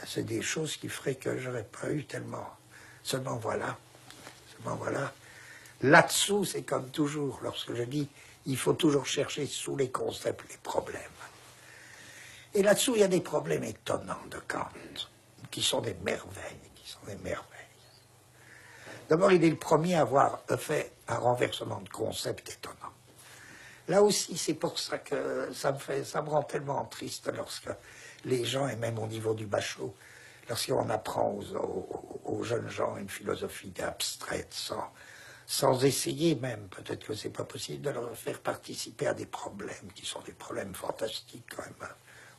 c'est des choses qui feraient que je n'aurais pas eu tellement. Seulement voilà. Là-dessous, c'est comme toujours, lorsque je dis, il faut toujours chercher sous les concepts les problèmes. Et là-dessous, il y a des problèmes étonnants de Kant, qui sont des merveilles, D'abord, il est le premier à avoir fait un renversement de concept étonnant. Là aussi, c'est pour ça que ça me rend tellement triste lorsque les gens, et même au niveau du bachot, lorsqu'on apprend aux jeunes gens une philosophie abstraite, sans essayer même, peut-être que c'est pas possible, de leur faire participer à des problèmes qui sont des problèmes fantastiques quand même,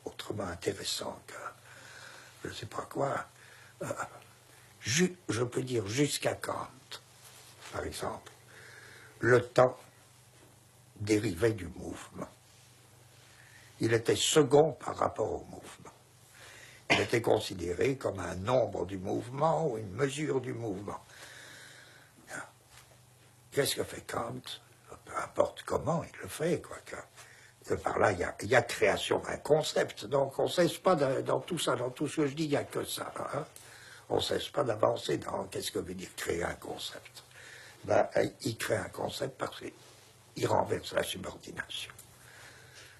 autrement intéressants que je ne sais pas quoi. Je peux dire jusqu'à Kant, par exemple, le temps dérivait du mouvement. Il était second par rapport au mouvement. Il était considéré comme un nombre du mouvement ou une mesure du mouvement. Qu'est-ce que fait Kant? Peu importe comment il le fait, quoique. Par là, il y a création d'un concept. Donc, on ne cesse pas dans tout ça, dans tout ce que je dis, il n'y a que ça. Hein? On ne cesse pas d'avancer dans qu'est-ce que veut dire créer un concept. Il crée un concept parce qu'il renverse la subordination.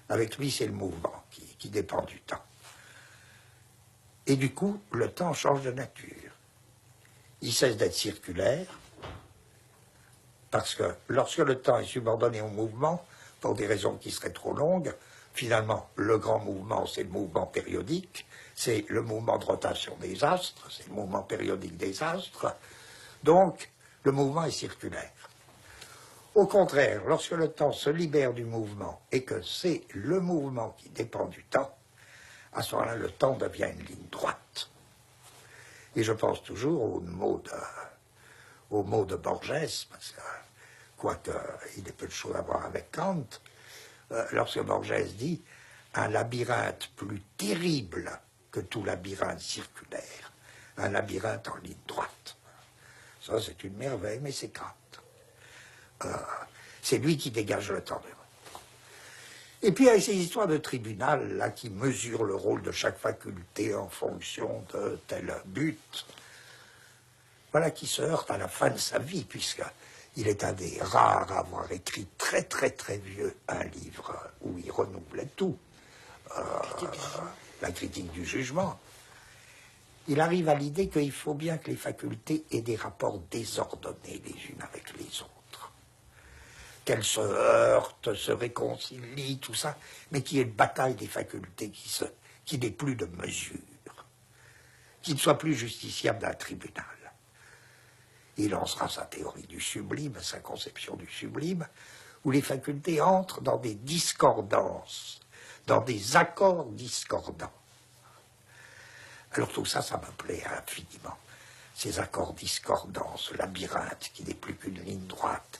Avec lui, c'est le mouvement qui dépend du temps. Et du coup, le temps change de nature. Il cesse d'être circulaire, parce que lorsque le temps est subordonné au mouvement, pour des raisons qui seraient trop longues, finalement, le grand mouvement, c'est le mouvement périodique, c'est le mouvement de rotation des astres, c'est le mouvement périodique des astres, donc le mouvement est circulaire. Au contraire, lorsque le temps se libère du mouvement et que c'est le mouvement qui dépend du temps, à ce moment-là, le temps devient une ligne droite. Et je pense toujours au mot de Borges, parce que, quoique il ait peu de choses à voir avec Kant, lorsque Borges dit « un labyrinthe plus terrible que tout labyrinthe circulaire, un labyrinthe en ligne droite. Ça, c'est une merveille, mais c'est Kant. C'est lui qui dégage le temps. Et puis, il y a ces histoires de tribunal, là, qui mesurent le rôle de chaque faculté en fonction de tel but. Voilà qui se heurte à la fin de sa vie, puisqu'il est un des rares à avoir écrit très, très, très vieux un livre où il renouvelait tout. La critique du jugement. Il arrive à l'idée qu'il faut bien que les facultés aient des rapports désordonnés les unes avec les autres. Qu'elles se heurtent, se réconcilient, tout ça, mais qu'il y ait une bataille des facultés qui n'ait plus de mesure, qui ne soit plus justiciable d'un tribunal. Il lancera sa théorie du sublime, sa conception du sublime, où les facultés entrent dans des discordances, dans des accords discordants. Alors tout ça, ça me plaît infiniment. Ces accords discordants, ce labyrinthe qui n'est plus qu'une ligne droite,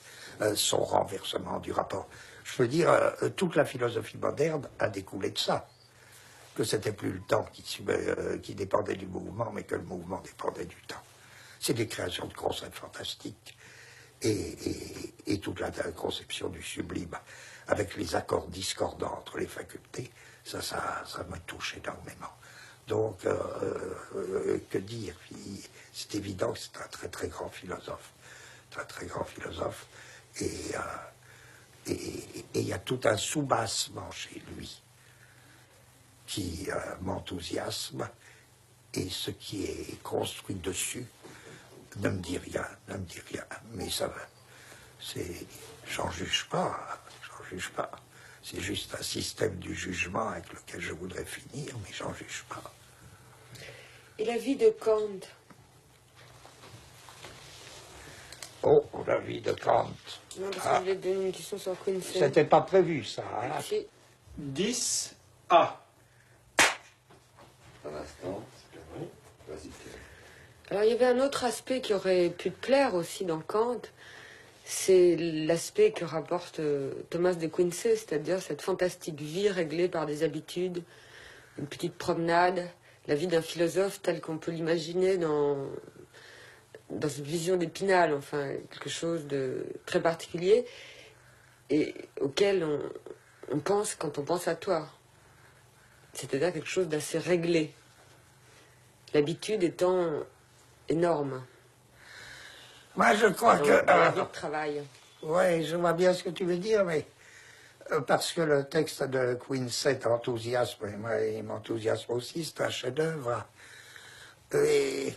son renversement du rapport. Je veux dire, toute la philosophie moderne a découlé de ça. Que c'était plus le temps qui dépendait du mouvement, mais que le mouvement dépendait du temps. C'est des créations de concepts fantastiques et toute la conception du sublime avec les accords discordants entre les facultés, ça me touche énormément. Donc, que dire? C'est évident que c'est un très très grand philosophe. C'est un très grand philosophe. Et il y a tout un soubassement chez lui qui m'enthousiasme. Et ce qui est construit dessus ne me dit rien, mais ça va. J'en juge pas. C'est juste un système du jugement avec lequel je voudrais finir, mais j'en juge pas. Et la vie de Kant? Oh, la vie de Kant. Non, parce que je voulais te donner une question sur Quincy. C'était pas prévu, ça. Hein? Si. 10 A. Un instant, c'est bien vrai. Vas-y, Pierre. Alors, il y avait un autre aspect qui aurait pu te plaire aussi dans Kant, c'est l'aspect que rapporte Thomas de Quincey, c'est-à-dire cette fantastique vie réglée par des habitudes, une petite promenade, la vie d'un philosophe tel qu'on peut l'imaginer dans une vision d'Épinal, enfin, quelque chose de très particulier, et auquel on pense quand on pense à toi. C'est-à-dire quelque chose d'assez réglé. L'habitude étant énorme. Moi, je crois dans que... la vie de travail. Oui, je vois bien ce que tu veux dire, mais parce que le texte de Quincy t'enthousiasme, et moi, il m'enthousiasme aussi, c'est un chef-d'œuvre. Et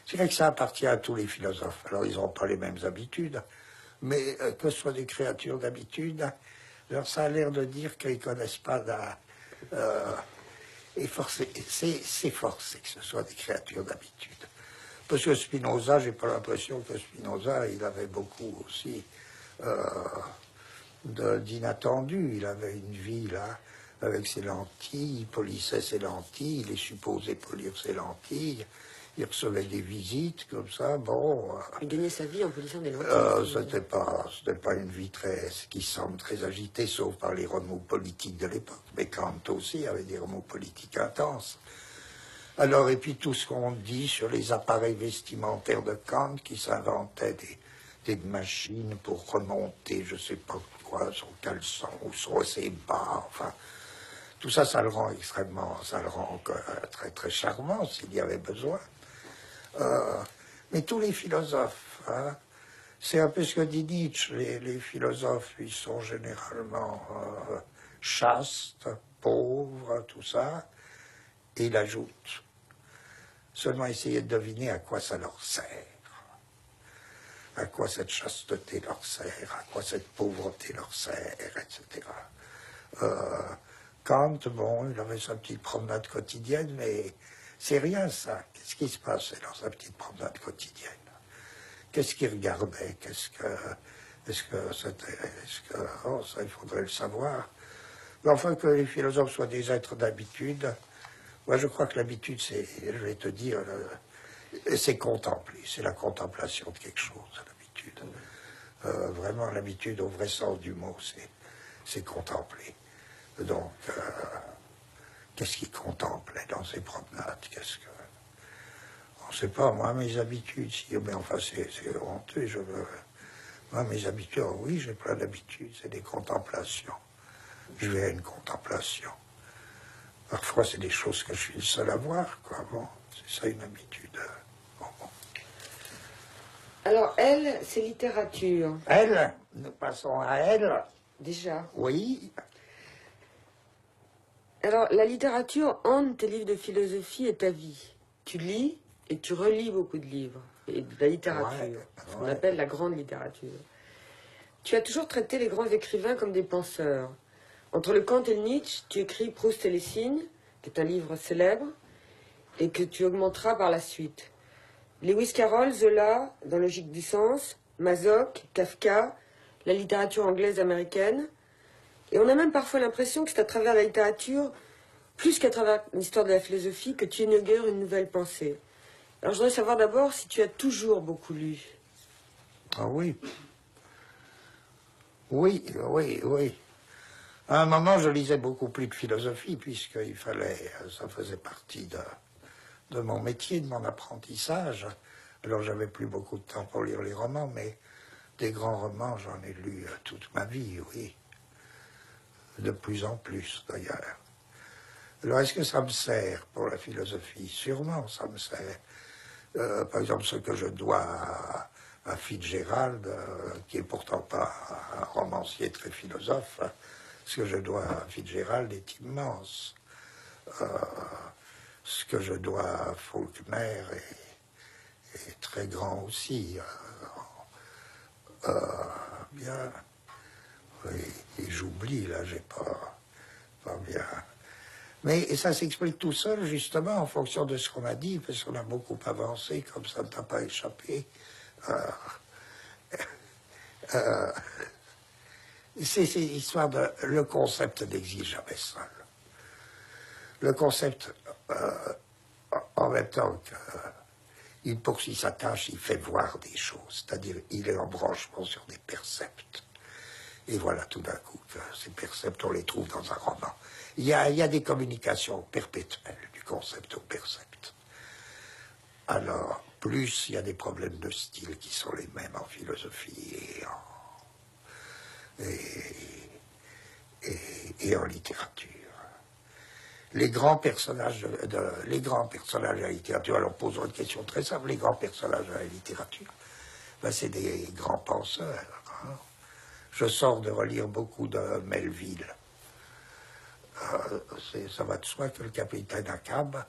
je dirais que ça appartient à tous les philosophes. Alors, ils n'ont pas les mêmes habitudes, mais que ce soit des créatures d'habitude, alors ça a l'air de dire qu'ils ne connaissent pas et c'est forcé que ce soit des créatures d'habitude. Parce que Spinoza, j'ai pas l'impression que Spinoza, il avait beaucoup aussi d'inattendu. Il avait une vie, là, avec ses lentilles, il polissait ses lentilles, il est supposé polir ses lentilles, il recevait des visites, comme ça, bon... Il gagnait sa vie en polissant des lentilles. C'était pas une vie qui semble très agitée, sauf par les remous politiques de l'époque. Mais Kant aussi avait des remous politiques intenses. Alors, et puis tout ce qu'on dit sur les appareils vestimentaires de Kant, qui s'inventaient des machines pour remonter, je sais pas quoi, son caleçon ou sur ses bas, enfin, tout ça, ça le rend très très charmant s'il y avait besoin. Mais tous les philosophes, hein, c'est un peu ce que dit Nietzsche, les philosophes, ils sont généralement chastes, pauvres, tout ça, et il ajoute, seulement essayer de deviner à quoi ça leur sert, à quoi cette chasteté leur sert, à quoi cette pauvreté leur sert, etc. Kant, bon, il avait sa petite promenade quotidienne, mais c'est rien ça. Qu'est-ce qui se passait dans sa petite promenade quotidienne? Qu'est-ce qu'il regardait? Oh, ça, il faudrait le savoir. Mais enfin, que les philosophes soient des êtres d'habitude, moi je crois que l'habitude, c'est, je vais te dire, c'est contempler, c'est la contemplation de quelque chose, l'habitude. Vraiment, l'habitude au vrai sens du mot, c'est contempler. Donc, qu'est-ce qu'il contemplait dans Je sais pas, moi, mes habitudes, si, mais enfin, c'est honteux, moi, mes habitudes, oui, j'ai plein d'habitudes, c'est des contemplations. Je vais à une contemplation. Parfois, c'est des choses que je suis le seul à voir, quoi. Bon, c'est ça une habitude. Bon. Alors, elle, c'est littérature. Elle, nous passons à elle. Déjà. Oui. Alors, la littérature hante tes livres de philosophie et ta vie. Tu lis et tu relis beaucoup de livres. Et de la littérature. Ce qu'on appelle la grande littérature. Tu as toujours traité les grands écrivains comme des penseurs. Entre le Kant et le Nietzsche, tu écris Proust et les signes, qui est un livre célèbre, et que tu augmenteras par la suite. Lewis Carroll, Zola, dans Logique du sens, Mazoc, Kafka, la littérature anglaise américaine. Et on a même parfois l'impression que c'est à travers la littérature, plus qu'à travers l'histoire de la philosophie, que tu inaugures une nouvelle pensée. Alors je voudrais savoir d'abord si tu as toujours beaucoup lu. Ah oui. Oui, oui, oui. À un moment, je lisais beaucoup plus de philosophie, puisqu'il fallait, ça faisait partie de mon métier, de mon apprentissage. Alors, j'avais plus beaucoup de temps pour lire les romans, mais des grands romans, j'en ai lu toute ma vie, oui. De plus en plus, d'ailleurs. Alors, est-ce que ça me sert pour la philosophie? Sûrement, ça me sert. Par exemple, ce que je dois à Fitzgerald, qui est pourtant pas un romancier très philosophe, ce que je dois à Fitzgerald est immense. Ce que je dois à Faulkner est très grand aussi. Bien. Oui, et j'oublie, là, j'ai pas bien. Mais ça s'explique tout seul, justement, en fonction de ce qu'on a dit, parce qu'on a beaucoup avancé, comme ça ne t'a pas échappé. C'est histoire de... Le concept n'existe jamais seul. Le concept, en même temps qu'il poursuit sa tâche, il fait voir des choses. C'est-à-dire, il est en branchement sur des percepts. Et voilà, tout d'un coup, que ces percepts, on les trouve dans un roman. Il y a des communications perpétuelles du concept au percept. Alors, plus il y a des problèmes de style qui sont les mêmes en philosophie et en littérature. Les grands personnages de la littérature, alors posons une question très simple, les grands personnages de la littérature, ben, c'est des grands penseurs. Hein. Je sors de relire beaucoup de Melville. Ça va de soi que le capitaine Ahab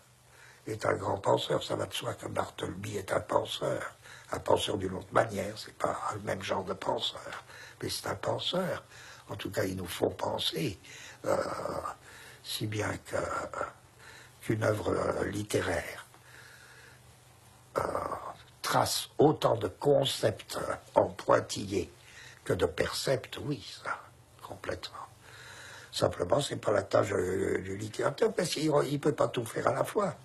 est un grand penseur. Ça va de soi que Bartleby est un penseur d'une autre manière. C'est pas le même genre de penseur, mais c'est un penseur. En tout cas, ils nous font penser, si bien qu'une œuvre littéraire trace autant de concepts en pointillés que de percepts, oui, ça, complètement. Simplement, c'est pas la tâche du littérateur, parce qu'il ne peut pas tout faire à la fois.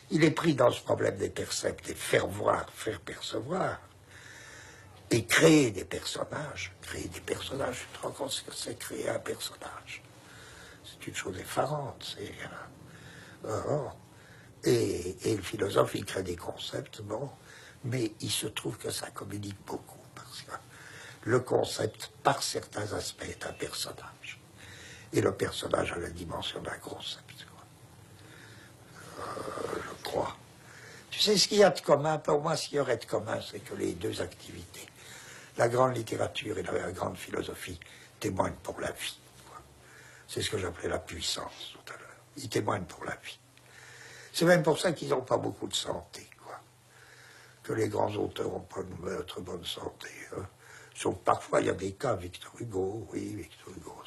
Il est pris dans ce problème des percepts, et faire voir, faire percevoir, et créer des personnages. Créer des personnages, tu te rends compte ce que c'est créer un personnage. C'est une chose effarante. Et le philosophe, il crée des concepts, bon, mais il se trouve que ça communique beaucoup, parce que le concept, par certains aspects, est un personnage. Et le personnage a la dimension d'un concept. Je crois. Tu sais, ce qu'il y a de commun, pour moi, ce qu'il y aurait de commun, c'est que les deux activités, la grande littérature et la grande philosophie, témoignent pour la vie. C'est ce que j'appelais la puissance tout à l'heure. Ils témoignent pour la vie. C'est même pour ça qu'ils n'ont pas beaucoup de santé, quoi. Que les grands auteurs n'ont pas une très bonne santé. Sauf parfois, il y a des cas, Victor Hugo, oui, Victor Hugo,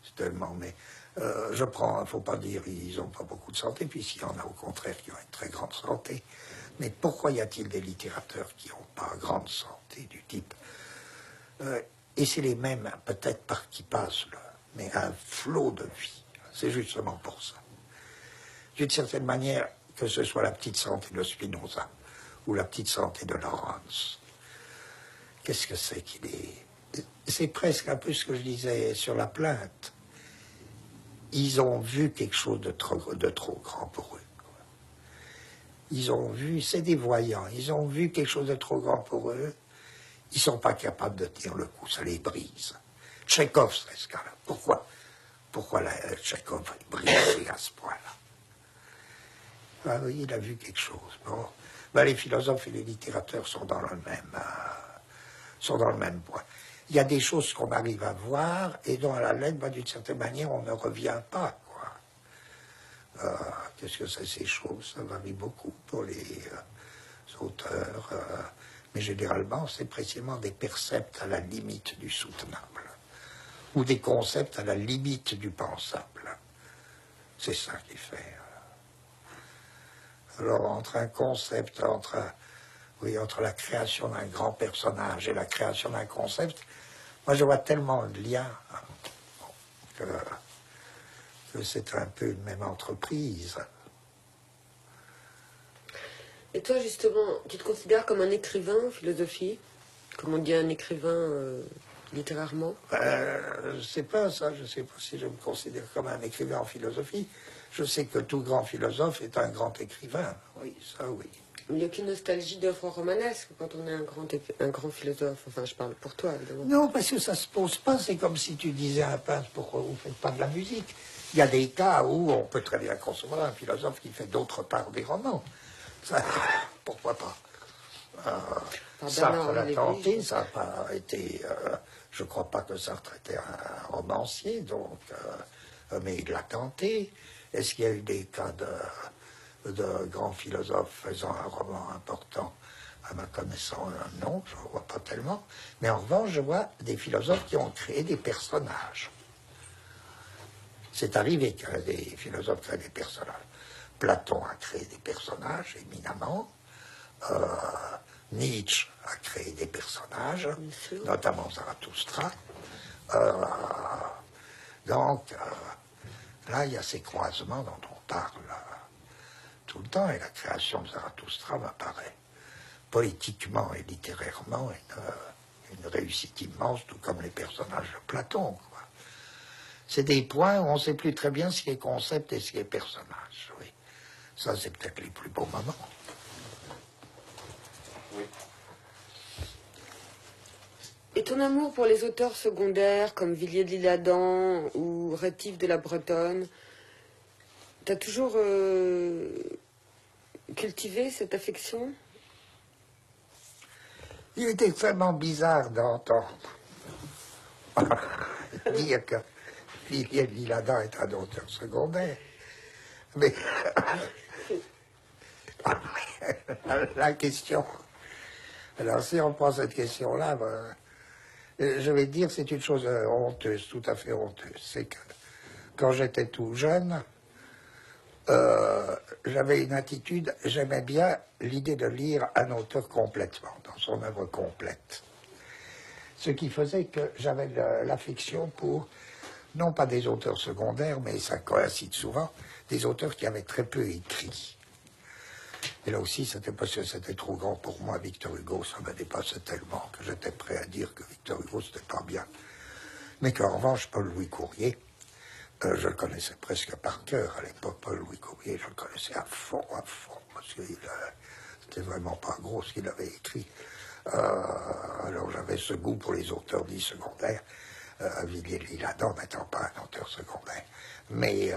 c'est tellement, mais il ne faut pas dire ils n'ont pas beaucoup de santé, puisqu'il y en a au contraire qui ont une très grande santé. Mais pourquoi y a-t-il des littérateurs qui n'ont pas grande santé du type et c'est les mêmes, peut-être par qui passent, mais un flot de vie. C'est justement pour ça. D'une certaine manière, que ce soit la petite santé de Spinoza ou la petite santé de Lawrence, qu'est-ce que c'est qu'il est... C'est presque un peu ce que je disais sur la plainte. Ils ont vu quelque chose de trop grand pour eux. Ils ont vu, c'est des voyants, ils ont vu quelque chose de trop grand pour eux. Ils ne sont pas capables de tenir le coup, ça les brise. Tchekhov serait ce cas-là. Pourquoi Tchekhov est brisé à ce point-là? Ah oui, il a vu quelque chose. Bon. Ben, les philosophes et les littérateurs sont dans le même point. Il y a des choses qu'on arrive à voir et dont à la lettre, ben, d'une certaine manière, on ne revient pas. Qu'est-ce que c'est ces choses? Ça varie beaucoup pour les auteurs. Mais généralement, c'est précisément des percepts à la limite du soutenable. Ou des concepts à la limite du pensable. C'est ça qui fait. Alors, entre un concept, entre la création d'un grand personnage et la création d'un concept, moi je vois tellement de liens que c'est un peu une même entreprise. Et toi, justement, tu te considères comme un écrivain en philosophie? Comme on dit un écrivain littérairement? Je sais pas ça, je sais pas si je me considère comme un écrivain en philosophie. Je sais que tout grand philosophe est un grand écrivain. Oui, ça oui. Il n'y a aucune nostalgie d'œuvre romanesque quand on est un grand philosophe. Enfin, je parle pour toi, évidemment. Non, parce que ça se pose pas. C'est comme si tu disais à un peintre, pourquoi vous ne faites pas de la musique? Il y a des cas où on peut très bien concevoir un philosophe qui fait d'autre part des romans. Ça, pourquoi pas? Sartre l'a tenté, ça n'a pas été... je ne crois pas que Sartre était un romancier, donc, mais il l'a tenté. Est-ce qu'il y a eu des cas de grands philosophes faisant un roman important? À ma connaissance, non, je ne vois pas tellement. Mais en revanche, je vois des philosophes qui ont créé des personnages. C'est arrivé que des philosophes créent des personnages. Platon a créé des personnages, éminemment. Nietzsche a créé des personnages, notamment Zarathustra. Donc, là, il y a ces croisements dont on parle tout le temps, et la création de Zarathustra m'apparaît poétiquement et littérairement une réussite immense, tout comme les personnages de Platon, quoi. C'est des points où on ne sait plus très bien ce qui est concept et ce qui est personnage. Oui. Ça, c'est peut-être les plus beaux moments. Oui. Et ton amour pour les auteurs secondaires comme Villiers de l'Isle-Adam ou Rétif de la Bretonne, t'as toujours cultivé cette affection? Il est extrêmement bizarre d'entendre dire que Villiers de l'Isle-Adam est un auteur secondaire. Mais la question... Alors, si on prend cette question-là, ben, je vais dire c'est une chose honteuse, tout à fait honteuse. C'est que quand j'étais tout jeune, j'avais une attitude, j'aimais bien l'idée de lire un auteur complètement, dans son œuvre complète. Ce qui faisait que j'avais l'affection pour, non pas des auteurs secondaires, mais ça coïncide souvent, des auteurs qui avaient très peu écrit. Et là aussi, c'était parce que c'était trop grand pour moi. Victor Hugo, ça me dépassait tellement que j'étais prêt à dire que Victor Hugo, c'était pas bien. Mais qu'en revanche, Paul-Louis Courier, je le connaissais presque par cœur à l'époque. Paul-Louis Courier, je le connaissais à fond, parce que c'était vraiment pas gros ce qu'il avait écrit. Alors j'avais ce goût pour les auteurs dits secondaires. Villiers de l'Isle-Adam n'étant pas un auteur secondaire. Mais...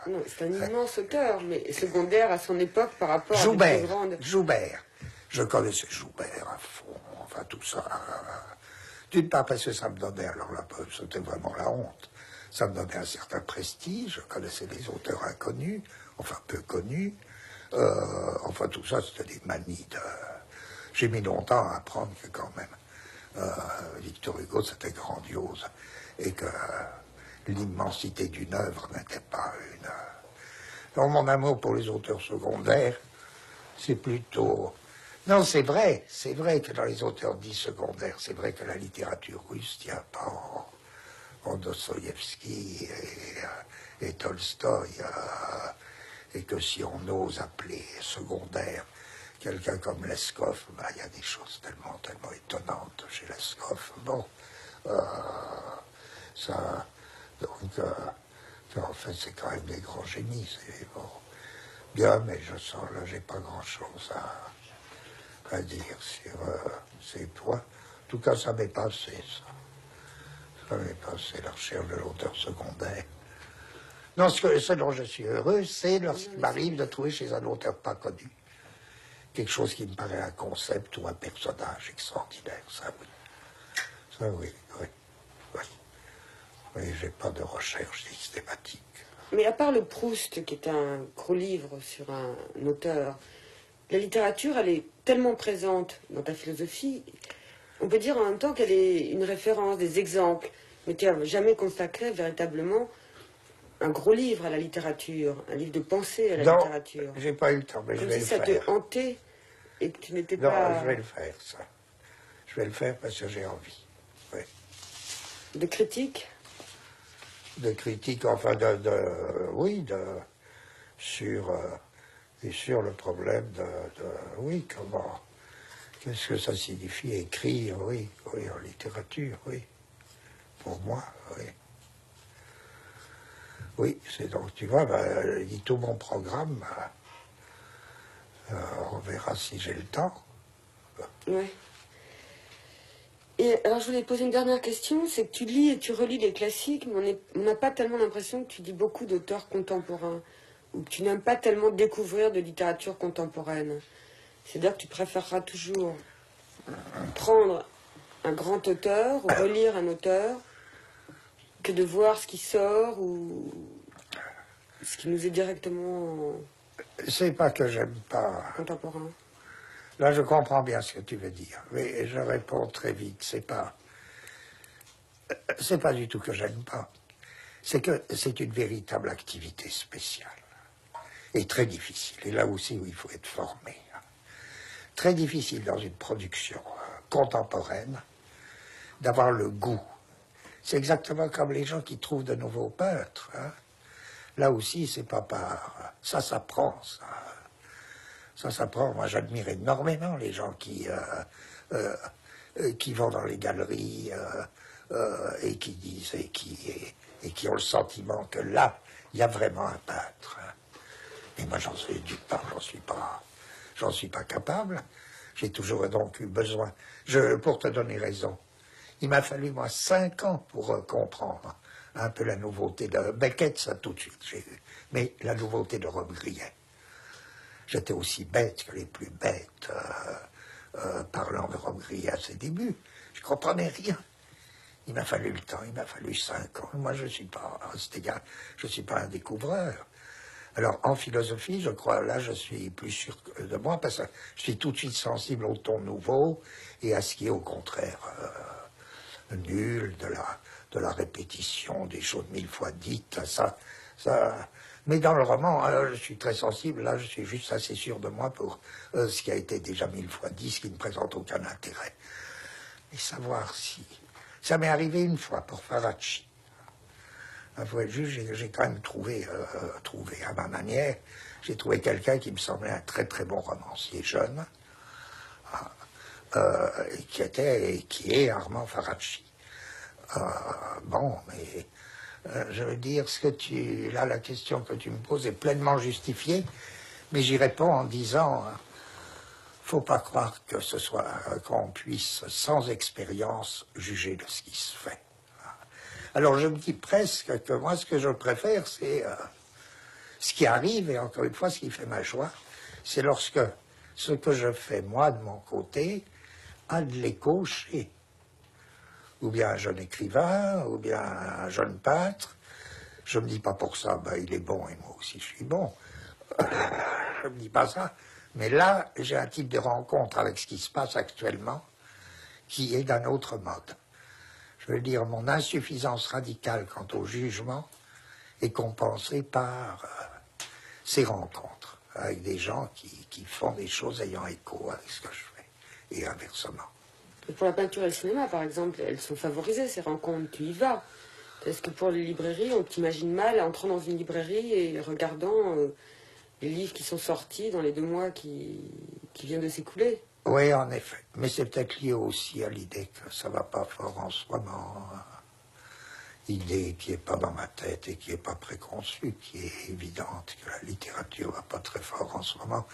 Non, c'est un immense auteur, mais secondaire à son époque par rapport à Joubert, des plus grandes... Joubert. Je connaissais Joubert à fond, enfin tout ça. D'une part parce que ça me donnait, alors là, c'était vraiment la honte, ça me donnait un certain prestige, je connaissais des auteurs inconnus, enfin peu connus, enfin tout ça c'était des manies de... J'ai mis longtemps à apprendre que quand même, Victor Hugo c'était grandiose, et que l'immensité d'une œuvre n'était pas une... Donc mon amour pour les auteurs secondaires, c'est plutôt... Non, c'est vrai que dans les auteurs dits secondaires, c'est vrai que la littérature russe tient pas en Dostoïevski et Tolstoï, et que si on ose appeler secondaire quelqu'un comme Leskov, ben, il y a des choses tellement étonnantes chez Leskov. Bon, ça... Donc, en fait, c'est quand même des grands génies. Bon. Bien, mais je sens, là, j'ai pas grand-chose à dire sur toi. En tout cas, ça m'est passé, ça. Ça m'est passé, la recherche de l'auteur secondaire. Non, ce dont je suis heureux, c'est lorsqu'il m'arrive de trouver chez un auteur pas connu quelque chose qui me paraît un concept ou un personnage extraordinaire. Ça, oui. Ça, oui, oui. Oui, oui, j'ai pas de recherche systématique. Mais à part le Proust, qui est un gros livre sur un auteur, la littérature, elle est tellement présente dans ta philosophie, on peut dire en même temps qu'elle est une référence, des exemples, mais tu n'as jamais consacré véritablement un gros livre à la littérature, un livre de pensée à la littérature. J'ai pas eu le temps, mais comme je vais si le ça faire. te hantait et que tu n'étais Non, pas... je vais le faire, ça. Je vais le faire parce que j'ai envie. Oui. De critique? De critique, enfin, oui, sur le problème oui, comment, qu'est-ce que ça signifie écrire, oui, oui, en littérature, oui, pour moi, oui. Oui, c'est donc, tu vois, dit tout mon programme, on verra si j'ai le temps. Oui. Et alors je voulais poser une dernière question, c'est que tu lis et tu relis les classiques, mais on n'a pas tellement l'impression que tu lis beaucoup d'auteurs contemporains, ou que tu n'aimes pas tellement découvrir de littérature contemporaine. C'est-à-dire que tu préféreras toujours prendre un grand auteur, ou relire un auteur, que de voir ce qui sort, ou ce qui nous est directement C'est pas que j'aime pas. contemporain. Là, je comprends bien ce que tu veux dire, mais je réponds très vite. C'est pas du tout que j'aime pas. C'est que c'est une véritable activité spéciale et très difficile. Et là aussi, où il faut être formé. Très difficile dans une production contemporaine d'avoir le goût. C'est exactement comme les gens qui trouvent de nouveaux peintres. Hein. Là aussi, c'est pas par... Ça s'apprend, ça. Ça s'apprend. Moi, j'admire énormément les gens qui vont dans les galeries et qui disent et qui ont le sentiment que là, il y a vraiment un peintre. Hein. Mais moi, j'en suis pas capable. J'ai toujours donc eu besoin. Pour te donner raison, il m'a fallu, moi, 5 ans pour comprendre un peu la nouveauté de Beckett, ça tout de suite, j'ai eu. Mais la nouveauté de Robbe-Grillet. J'étais aussi bête que les plus bêtes, parlant de Robbe-Grillet à ses débuts. Je ne comprenais rien. Il m'a fallu le temps, il m'a fallu 5 ans. Moi, je ne suis pas, à cet égard, je ne suis pas un découvreur. Alors, en philosophie, je crois, là, je suis plus sûr de moi, parce que je suis tout de suite sensible au ton nouveau et à ce qui est, au contraire, nul, de la répétition, des choses 1000 fois dites, ça. Mais dans le roman, je suis très sensible, là, je suis juste assez sûr de moi pour ce qui a été déjà 1000 fois dit, ce qui ne présente aucun intérêt. Mais savoir si... Ça m'est arrivé une fois pour Faraci. Il faut être juste, j'ai quand même trouvé à ma manière, j'ai trouvé quelqu'un qui me semblait un très très bon romancier jeune, qui est Armand Faraci. Bon, mais je veux dire, là, la question que tu me poses est pleinement justifiée, mais j'y réponds en disant, faut pas croire que ce soit qu'on puisse, sans expérience, juger de ce qui se fait. Alors je me dis presque que moi, ce que je préfère, c'est ce qui arrive, et encore une fois, ce qui fait ma joie, c'est lorsque ce que je fais, moi, de mon côté, a de l'écho chez ou bien un jeune écrivain, ou bien un jeune peintre. Je me dis pas pour ça, il est bon et moi aussi je suis bon. Je me dis pas ça. Mais là, j'ai un type de rencontre avec ce qui se passe actuellement qui est d'un autre mode. Je veux dire, mon insuffisance radicale quant au jugement est compensée par ces rencontres avec des gens qui font des choses ayant écho avec ce que je fais, et inversement. Et pour la peinture et le cinéma, par exemple, elles sont favorisées, ces rencontres, tu y vas. Est-ce que pour les librairies, on t'imagine mal entrant dans une librairie et regardant les livres qui sont sortis dans les 2 mois qui viennent de s'écouler? Oui, en effet. Mais c'est peut-être lié aussi à l'idée que ça va pas fort en ce moment. idée qui n'est pas dans ma tête et qui n'est pas préconçue, qui est évidente, que la littérature va pas très fort en ce moment,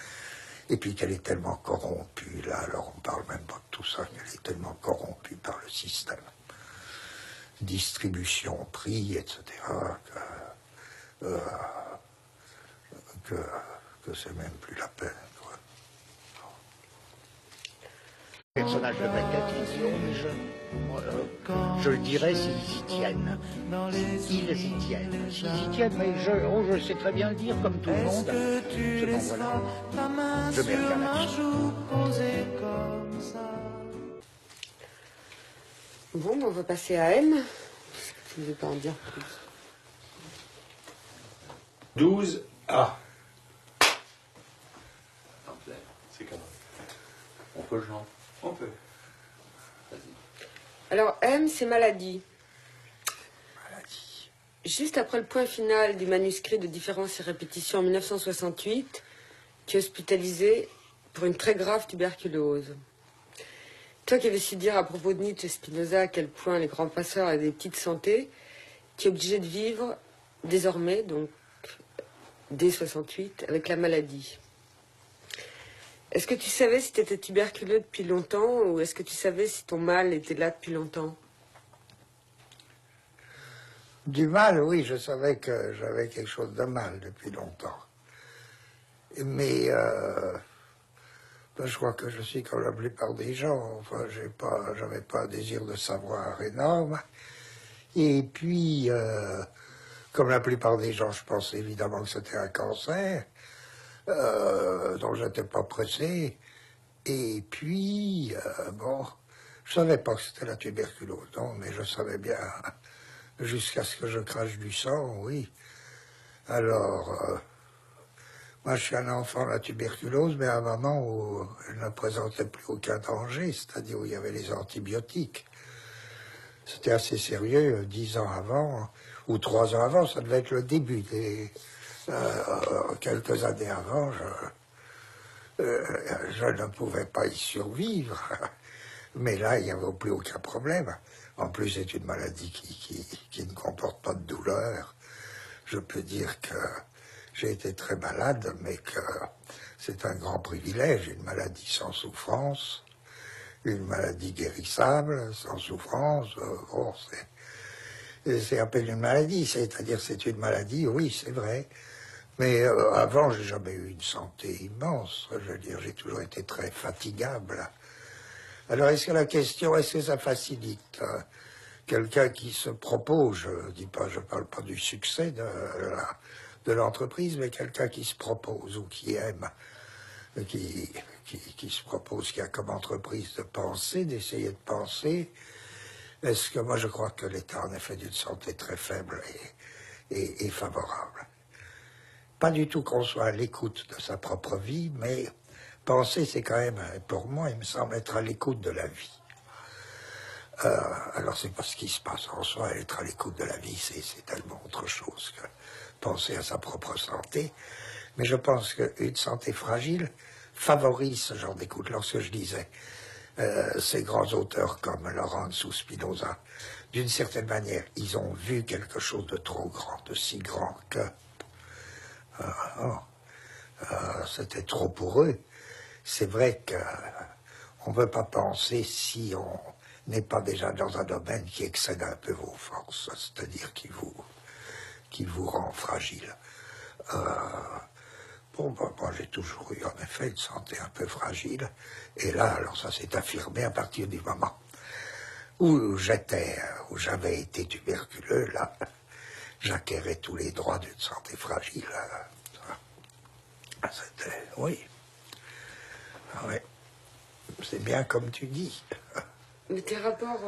et puis qu'elle est tellement corrompue, là, alors on parle même pas de tout ça, qu'elle est tellement corrompue par le système. Distribution, prix, etc., que c'est même plus la peine, quoi. Personnage de 24 je le dirais s'ils y tiennent. Ils y tiennent. S'ils y tiennent, mais je sais très bien le dire comme tout le monde. Seulement voilà, je mets rien là-dessus. Bon, on va passer à M. Est-ce que tu ne veux pas en dire plus? 12A. C'est quand même. On peut, Jean? On peut. Vas-y. Alors, M, c'est maladie. Maladie. Juste après le point final du manuscrit de Différences et répétitions en 1968, tu es hospitalisé pour une très grave tuberculose. Toi qui avais su dire à propos de Nietzsche et Spinoza à quel point les grands passeurs avaient des petites santé, tu es obligé de vivre désormais, donc dès 68, avec la maladie. Est-ce que tu savais si tu étais tuberculeux depuis longtemps ou est-ce que tu savais si ton mal était là depuis longtemps? Du mal, oui, je savais que j'avais quelque chose de mal depuis longtemps. Mais je crois que je suis comme la plupart des gens. Enfin, j'avais pas un désir de savoir énorme. Et puis, comme la plupart des gens, je pensais évidemment que c'était un cancer. Donc j'étais pas pressé. Et puis, bon, je savais pas que c'était la tuberculose, non, mais je savais bien, jusqu'à ce que je crache du sang, oui. Alors, moi je suis un enfant de la tuberculose, mais à un moment où elle ne présentait plus aucun danger, c'est-à-dire où il y avait les antibiotiques. C'était assez sérieux, 10 ans avant, ou 3 ans avant, ça devait être le début des... quelques années avant, je ne pouvais pas y survivre. Mais là, il n'y avait plus aucun problème. En plus, c'est une maladie qui ne comporte pas de douleur. Je peux dire que j'ai été très malade, mais que c'est un grand privilège, une maladie sans souffrance, une maladie guérissable, sans souffrance. Bon, c'est à peine une maladie, c'est-à-dire c'est une maladie, oui, c'est vrai. Mais avant, j'ai jamais eu une santé immense. Je veux dire, j'ai toujours été très fatigable. Alors, est-ce que la question, est-ce que ça facilite quelqu'un qui se propose, je parle pas du succès de l'entreprise, mais quelqu'un qui se propose ou qui aime, qui se propose, qui a comme entreprise de penser, d'essayer de penser. Est-ce que moi, je crois que l'état, en effet, d'une santé très faible et favorable. Pas du tout qu'on soit à l'écoute de sa propre vie, mais penser, c'est quand même, pour moi, il me semble être à l'écoute de la vie. Alors, c'est pas ce qui se passe en soi, être à l'écoute de la vie, c'est tellement autre chose que penser à sa propre santé. Mais je pense qu'une santé fragile favorise ce genre d'écoute. Lorsque je disais ces grands auteurs comme Laurence ou Spinoza, d'une certaine manière, ils ont vu quelque chose de trop grand, de si grand que c'était trop pour eux. C'est vrai qu'on ne peut pas penser si on n'est pas déjà dans un domaine qui excède un peu vos forces, c'est-à-dire qui vous rend fragile. Bon, moi j'ai toujours eu en effet une santé un peu fragile, et là, alors ça s'est affirmé à partir du moment où j'avais été tuberculeux, là, j'acquérais tous les droits d'une santé fragile. C'était, oui. Oui. C'est bien comme tu dis. Mais tes rapports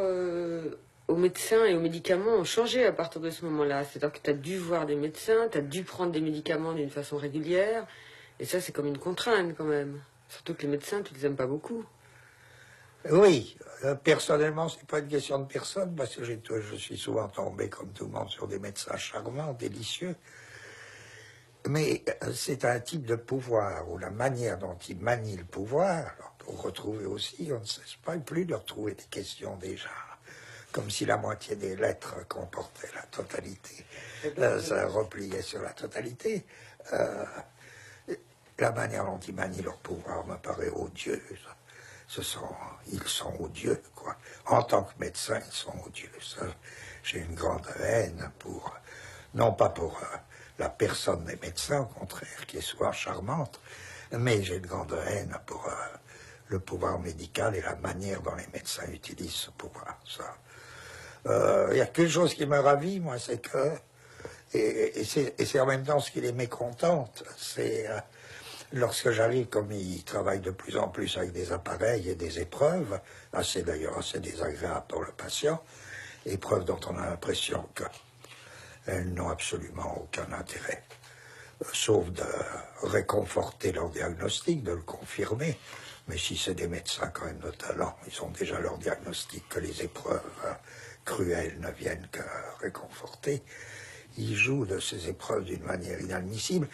aux médecins et aux médicaments ont changé à partir de ce moment-là. C'est-à-dire que tu as dû voir des médecins, tu as dû prendre des médicaments d'une façon régulière. Et ça, c'est comme une contrainte quand même. Surtout que les médecins, tu les aimes pas beaucoup. Oui, personnellement, c'est pas une question de personne, parce que je suis souvent tombé, comme tout le monde, sur des médecins charmants, délicieux. Mais c'est un type de pouvoir, ou la manière dont il manie le pouvoir, alors, pour retrouver aussi, on ne cesse pas plus de retrouver des questions déjà comme si la moitié des lettres comportaient la totalité. Ça repliait sur la totalité. La manière dont ils manient leur pouvoir me paraît odieuse. Ils sont odieux, quoi. En tant que médecins, ils sont odieux. J'ai une grande haine pour, non pas pour la personne des médecins, au contraire, qui est souvent charmante, mais j'ai une grande haine pour le pouvoir médical et la manière dont les médecins utilisent ce pouvoir. Il y a quelque chose qui me ravit, moi, c'est que, et c'est en même temps ce qui les mécontente, c'est lorsque j'arrive, comme ils travaillent de plus en plus avec des appareils et des épreuves, d'ailleurs assez désagréable pour le patient, épreuves dont on a l'impression qu'elles n'ont absolument aucun intérêt, sauf de réconforter leur diagnostic, de le confirmer. Mais si c'est des médecins quand même de talent, ils ont déjà leur diagnostic, que les épreuves cruelles ne viennent que réconforter. Ils jouent de ces épreuves d'une manière inadmissible.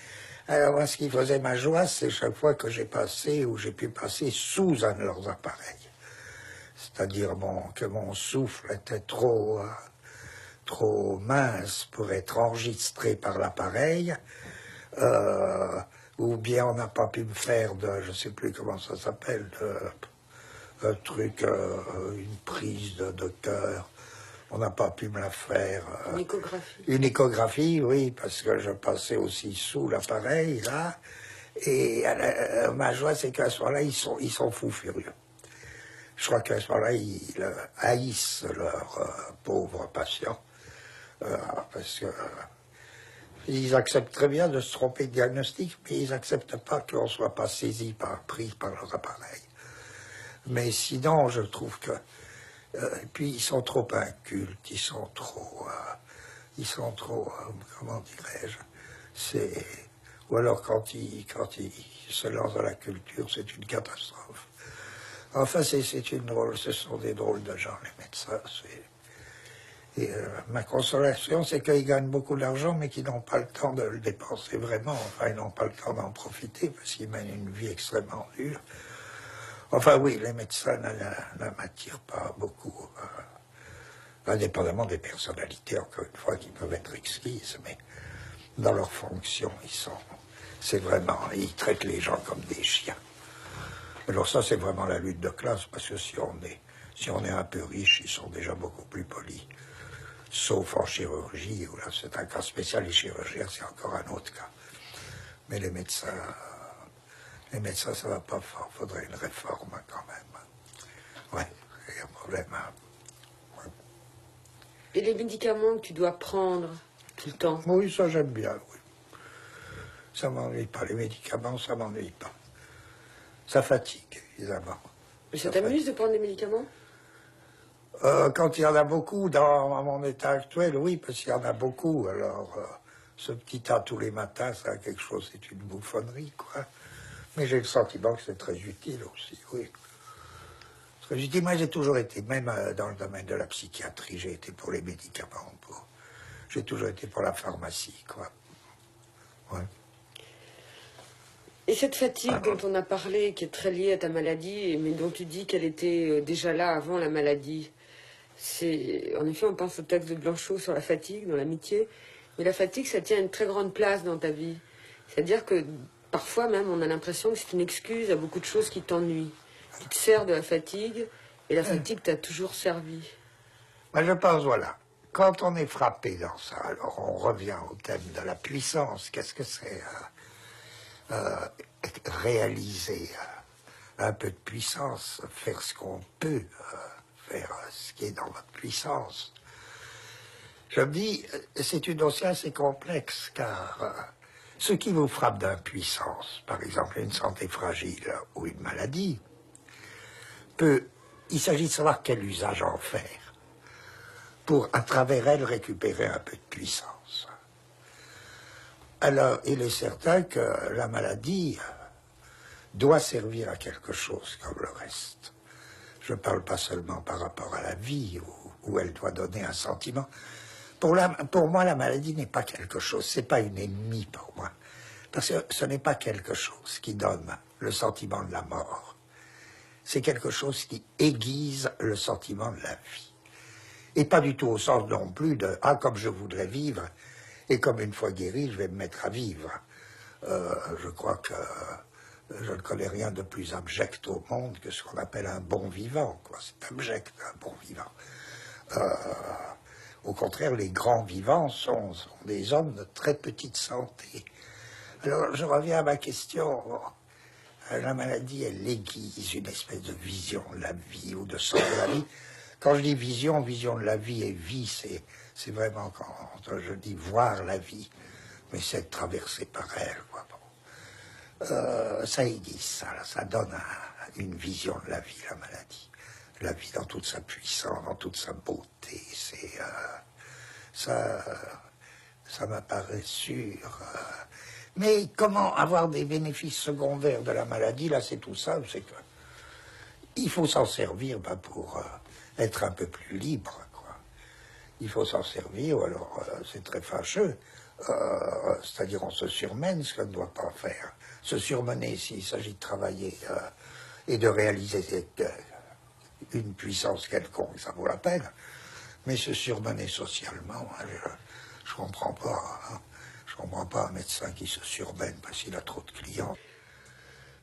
Alors moi, ce qui faisait ma joie, c'est chaque fois que j'ai passé ou j'ai pu passer sous un de leurs appareils. C'est-à-dire que mon souffle était trop mince pour être enregistré par l'appareil, ou bien on n'a pas pu me faire de, je ne sais plus comment ça s'appelle, un truc, une prise de cœur. On n'a pas pu me la faire. Une échographie. Une échographie, oui, parce que je passais aussi sous l'appareil, là. Et ma joie, c'est qu'à ce moment-là, ils sont fous furieux. Je crois qu'à ce moment-là, ils haïssent leurs pauvres patients. Parce que ils acceptent très bien de se tromper de diagnostic, mais ils n'acceptent pas qu'on ne soit pas pris par leurs appareils. Mais sinon, je trouve que... et puis ils sont trop incultes, ils sont trop, comment dirais-je, ou alors quand ils se lancent dans la culture, c'est une catastrophe. Enfin, ce sont des drôles de gens, les médecins. Et ma consolation, c'est qu'ils gagnent beaucoup d'argent, mais qu'ils n'ont pas le temps de le dépenser vraiment. Enfin, ils n'ont pas le temps d'en profiter, parce qu'ils mènent une vie extrêmement dure. Enfin oui, les médecins ne m'attirent pas beaucoup, indépendamment des personnalités, encore une fois, qui peuvent être exquises, mais dans leur fonction, ils traitent les gens comme des chiens. Alors ça, c'est vraiment la lutte de classe, parce que si on est un peu riche, ils sont déjà beaucoup plus polis. Sauf en chirurgie, où là c'est un cas spécial, les chirurgiens, c'est encore un autre cas. Mais les médecins, ça va pas fort. Faudrait une réforme quand même. Ouais, il y a un problème. Ouais. Et les médicaments que tu dois prendre tout le temps? Oui, ça j'aime bien, oui. Ça m'ennuie pas. Les médicaments, ça m'ennuie pas. Ça fatigue, évidemment. Mais ça t'amuse de prendre des médicaments? Quand il y en a beaucoup dans mon état actuel, oui, parce qu'il y en a beaucoup. Alors, ce petit tas tous les matins, ça a quelque chose, c'est une bouffonnerie, quoi. Mais j'ai le sentiment que c'est très utile aussi, oui. Très utile. Moi, j'ai toujours été, même dans le domaine de la psychiatrie, j'ai été pour les médicaments. J'ai toujours été pour la pharmacie, quoi. Ouais. Et cette fatigue dont on a parlé, qui est très liée à ta maladie, mais dont tu dis qu'elle était déjà là avant la maladie, en effet, on pense au texte de Blanchot sur la fatigue, dans l'amitié, mais la fatigue, ça tient une très grande place dans ta vie. C'est-à-dire que parfois même, on a l'impression que c'est une excuse à beaucoup de choses qui t'ennuient. Tu te sers de la fatigue, et la fatigue t'a toujours servi. Ben, je pense, voilà, quand on est frappé dans ça, alors on revient au thème de la puissance. Qu'est-ce que c'est réaliser un peu de puissance, faire ce qu'on peut, faire ce qui est dans votre puissance. Je me dis, c'est une notion assez complexe, car ce qui vous frappe d'impuissance, par exemple une santé fragile ou une maladie, il s'agit de savoir quel usage en faire, pour, à travers elle, récupérer un peu de puissance. Alors, il est certain que la maladie doit servir à quelque chose comme le reste. Je ne parle pas seulement par rapport à la vie, où elle doit donner un sentiment. Pour moi, la maladie n'est pas quelque chose, c'est pas une ennemie pour moi. Parce que ce n'est pas quelque chose qui donne le sentiment de la mort. C'est quelque chose qui aiguise le sentiment de la vie. Et pas du tout au sens non plus de « Ah, comme je voudrais vivre, et comme une fois guéri, je vais me mettre à vivre ». Je crois que je ne connais rien de plus abject au monde que ce qu'on appelle un bon vivant, quoi. C'est abject, un bon vivant. Au contraire, les grands vivants sont des hommes de très petite santé. Alors, je reviens à ma question. La maladie, elle aiguise une espèce de vision de la vie ou de sens de la vie. Quand je dis vision de la vie et vie, c'est vraiment quand je dis voir la vie, mais c'est être traversé par elle, quoi. Bon. Ça aiguise, ça donne une vision de la vie, la maladie. La vie dans toute sa puissance, dans toute sa beauté, ça m'apparaît sûr. Mais comment avoir des bénéfices secondaires de la maladie, là c'est tout simple, c'est que il faut s'en servir pour être un peu plus libre, quoi. Il faut s'en servir, ou alors c'est très fâcheux, c'est-à-dire on se surmène ce qu'on ne doit pas faire. Se surmener s'il s'agit de travailler et de réaliser une puissance quelconque, ça vaut la peine, mais se surmener socialement, je comprends pas. Hein. Je comprends pas un médecin qui se surmène parce qu'il a trop de clients.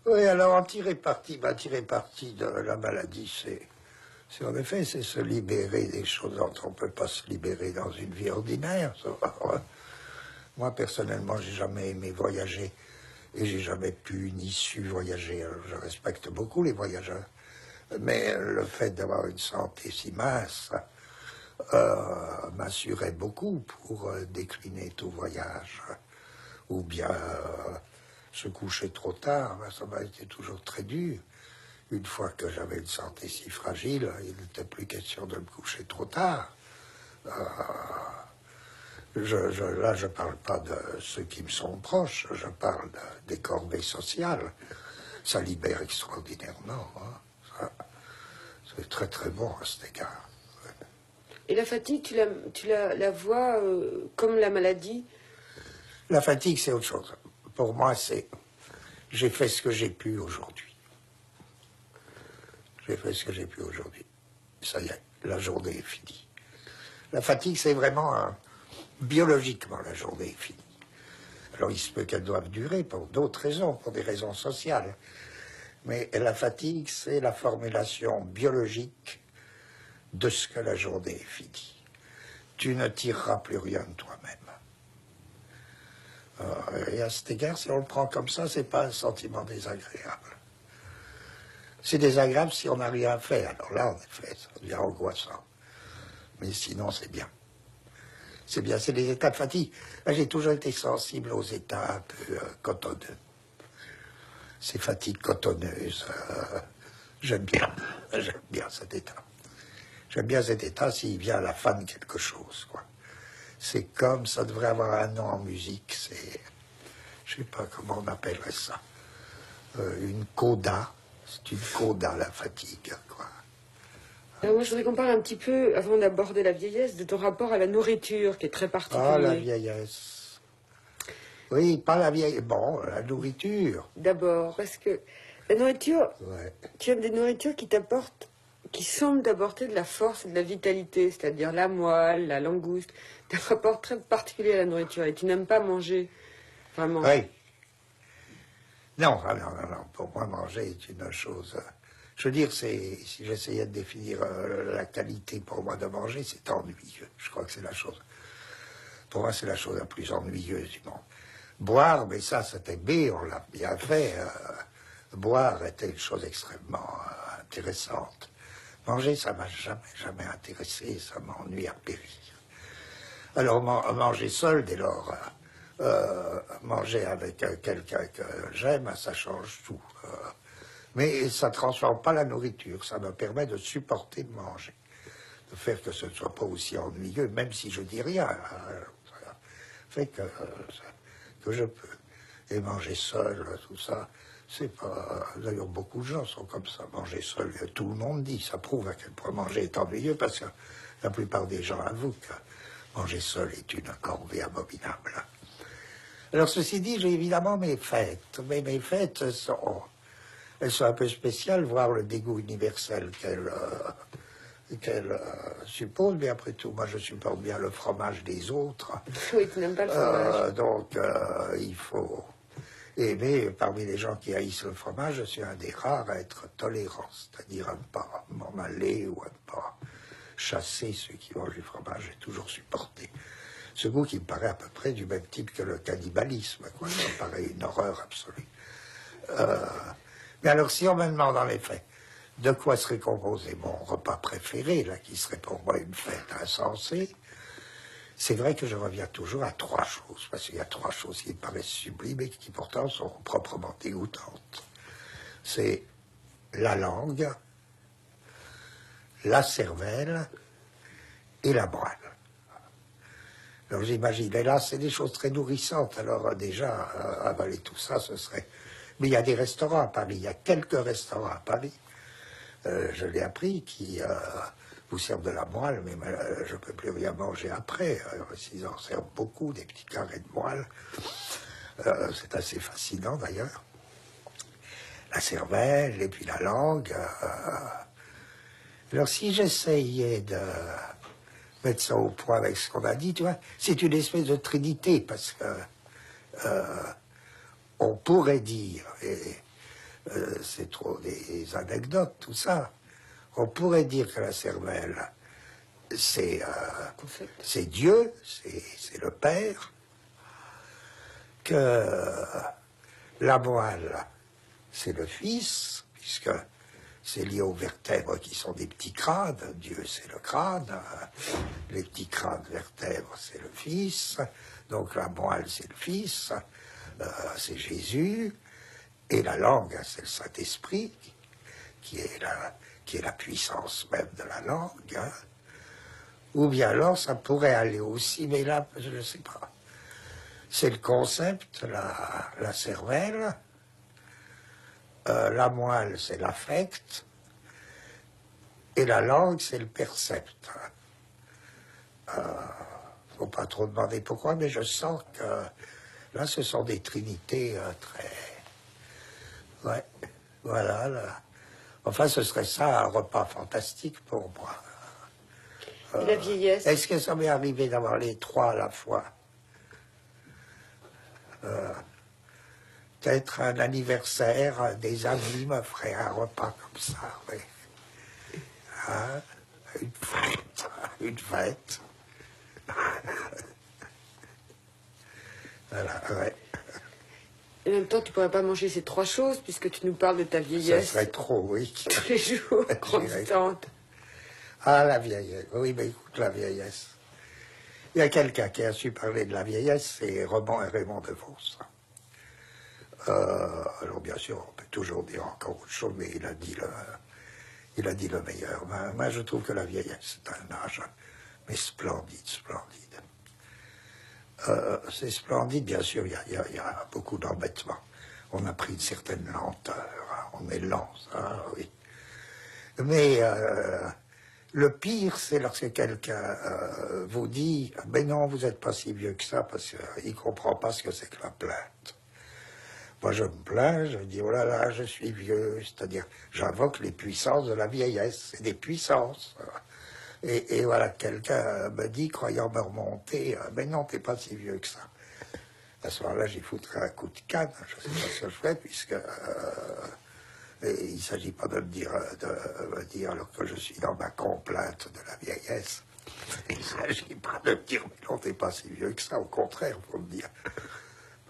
Oui, alors en tirer parti de la maladie, c'est en effet, c'est se libérer des choses dont on ne peut pas se libérer dans une vie ordinaire. Moi, personnellement, j'ai jamais aimé voyager et j'ai jamais pu ni su voyager. Alors, je respecte beaucoup les voyageurs, mais le fait d'avoir une santé si mince m'assurait beaucoup pour décliner tout voyage. Ou bien se coucher trop tard, ça m'a été toujours très dur. Une fois que j'avais une santé si fragile, il n'était plus question de me coucher trop tard. Là, je ne parle pas de ceux qui me sont proches, je parle des corvées sociales. Ça libère extraordinairement. Hein. C'est très très bon à cet égard. Et la fatigue, tu la vois comme la maladie? La fatigue, c'est autre chose. Pour moi, c'est j'ai fait ce que j'ai pu aujourd'hui. J'ai fait ce que j'ai pu aujourd'hui. Ça y est, la journée est finie. La fatigue, c'est vraiment biologiquement, la journée est finie. Alors, il se peut qu'elle doive durer pour d'autres raisons, pour des raisons sociales. Mais la fatigue, c'est la formulation biologique de ce que la journée est finie. Tu ne tireras plus rien de toi-même. Et à cet égard, si on le prend comme ça, c'est pas un sentiment désagréable. C'est désagréable si on n'a rien fait. Alors là, en effet, ça devient angoissant. Mais sinon, c'est bien. C'est bien, c'est des états de fatigue. Là, j'ai toujours été sensible aux états un peu cotonneux. Ces fatigues cotonneuses, j'aime bien cet état. J'aime bien cet état s'il vient à la fin de quelque chose, quoi. C'est comme, ça devrait avoir un nom en musique, c'est, je sais pas comment on appellerait ça, une coda, c'est une coda, la fatigue, quoi. Alors moi, je voudrais qu'on parle un petit peu, avant d'aborder la vieillesse, de ton rapport à la nourriture, qui est très particulier. Ah, la vieillesse. Oui, pas la vieillesse, bon, la nourriture. D'abord, parce que la nourriture, Ouais. tu as des nourritures qui semblent t'apporter de la force et de la vitalité, c'est-à-dire la moelle, la langouste. Tu as un rapport très particulier à la nourriture et tu n'aimes pas manger, vraiment. Oui. Non, non. Pour moi, manger est une chose. Je veux dire, si j'essayais de définir la qualité pour moi de manger, c'est ennuyeux. Je crois que c'est la chose. Pour moi, c'est la chose la plus ennuyeuse du monde. Boire, mais ça, c'était B, on l'a bien fait. Boire était une chose extrêmement intéressante. Manger, ça m'a jamais intéressé, ça m'ennuie à périr. Alors, manger seul, dès lors, manger avec quelqu'un que j'aime, ça change tout. Mais ça ne transforme pas la nourriture, ça me permet de supporter de manger, de faire que ce ne soit pas aussi ennuyeux, même si je dis rien. Ça fait que je peux. Et manger seul, tout ça, c'est pas... D'ailleurs, beaucoup de gens sont comme ça, manger seul, tout le monde dit, ça prouve à quel point manger est ennuyeux, parce que la plupart des gens avouent que manger seul est une corvée abominable. Alors, ceci dit, j'ai évidemment mes fêtes, mais mes fêtes elles sont un peu spéciales, voire le dégoût universel qu'elle suppose, mais après tout, moi je supporte bien le fromage des autres. Oui, tu n'aimes pas le fromage. Donc il faut aimer, parmi les gens qui haïssent le fromage, je suis un des rares à être tolérant, c'est-à-dire à ne pas m'en aller ou à ne pas chasser ceux qui mangent du fromage. J'ai toujours supporté ce goût qui me paraît à peu près du même type que le cannibalisme, quoi. Ça me paraît une horreur absolue. Mais alors, si on me demande dans les faits de quoi serait composé mon repas préféré, là, qui serait pour moi une fête insensée, c'est vrai que je reviens toujours à trois choses, parce qu'il y a trois choses qui me paraissent sublimes et qui pourtant sont proprement dégoûtantes. C'est la langue, la cervelle et la moelle. Alors j'imagine, et là c'est des choses très nourrissantes, alors déjà avaler tout ça ce serait... Mais il y a des restaurants à Paris, il y a quelques restaurants à Paris, je l'ai appris, qui vous servent de la moelle, mais je ne peux plus rien manger après, ils en servent beaucoup, des petits carrés de moelle, c'est assez fascinant d'ailleurs. La cervelle et puis la langue. Alors si j'essayais de mettre ça au point avec ce qu'on a dit, tu vois, c'est une espèce de trinité, parce que on pourrait dire, et c'est trop des anecdotes, tout ça, on pourrait dire que la cervelle, c'est Dieu, c'est le Père, que la moelle, c'est le Fils, puisque c'est lié aux vertèbres qui sont des petits crânes. Dieu, c'est le crâne. Les petits crânes vertèbres, c'est le Fils. Donc la moelle, c'est le Fils. C'est Jésus. Et la langue, c'est le Saint-Esprit, qui est la puissance même de la langue. Hein. Ou bien alors, ça pourrait aller aussi, mais là, je ne sais pas. C'est le concept, la cervelle. La moelle, c'est l'affect, et la langue, c'est le percept. Faut pas trop demander pourquoi, mais je sens que là, ce sont des trinités très... Ouais, voilà. Là. Enfin, ce serait ça, un repas fantastique pour moi. Et la vieillesse? Est-ce que ça m'est arrivé d'avoir les trois à la fois? Peut-être un anniversaire, des amis me feraient un repas comme ça, oui. Hein? Une fête. Voilà, ouais. Et en même temps, tu pourrais pas manger ces trois choses, puisque tu nous parles de ta vieillesse. Ça serait trop, oui. Tous les jours, constante. Ah, la vieillesse. Oui, mais écoute, la vieillesse. Il y a quelqu'un qui a su parler de la vieillesse, c'est Raymond DeVos. Alors bien sûr, on peut toujours dire encore autre chose, mais il a dit le meilleur. Moi, je trouve que la vieillesse, c'est un âge, mais splendide, splendide. C'est splendide, bien sûr, il y a beaucoup d'embêtements. On a pris une certaine lenteur, hein, on est lent, ça, oui. Mais le pire, c'est lorsque quelqu'un vous dit « Mais non, vous n'êtes pas si vieux que ça, parce qu'il ne comprend pas ce que c'est que la plainte. » Moi, je me plains, je dis, oh là là, je suis vieux, c'est-à-dire, j'invoque les puissances de la vieillesse, c'est des puissances. Et voilà, quelqu'un me dit, croyant me remonter, mais non, t'es pas si vieux que ça. À ce moment-là, j'y foutrais un coup de canne, je sais pas ce que je fais, puisque il ne s'agit pas de me dire, alors que je suis dans ma complainte de la vieillesse. Il ne s'agit pas de me dire, mais non, t'es pas si vieux que ça, au contraire, faut me dire.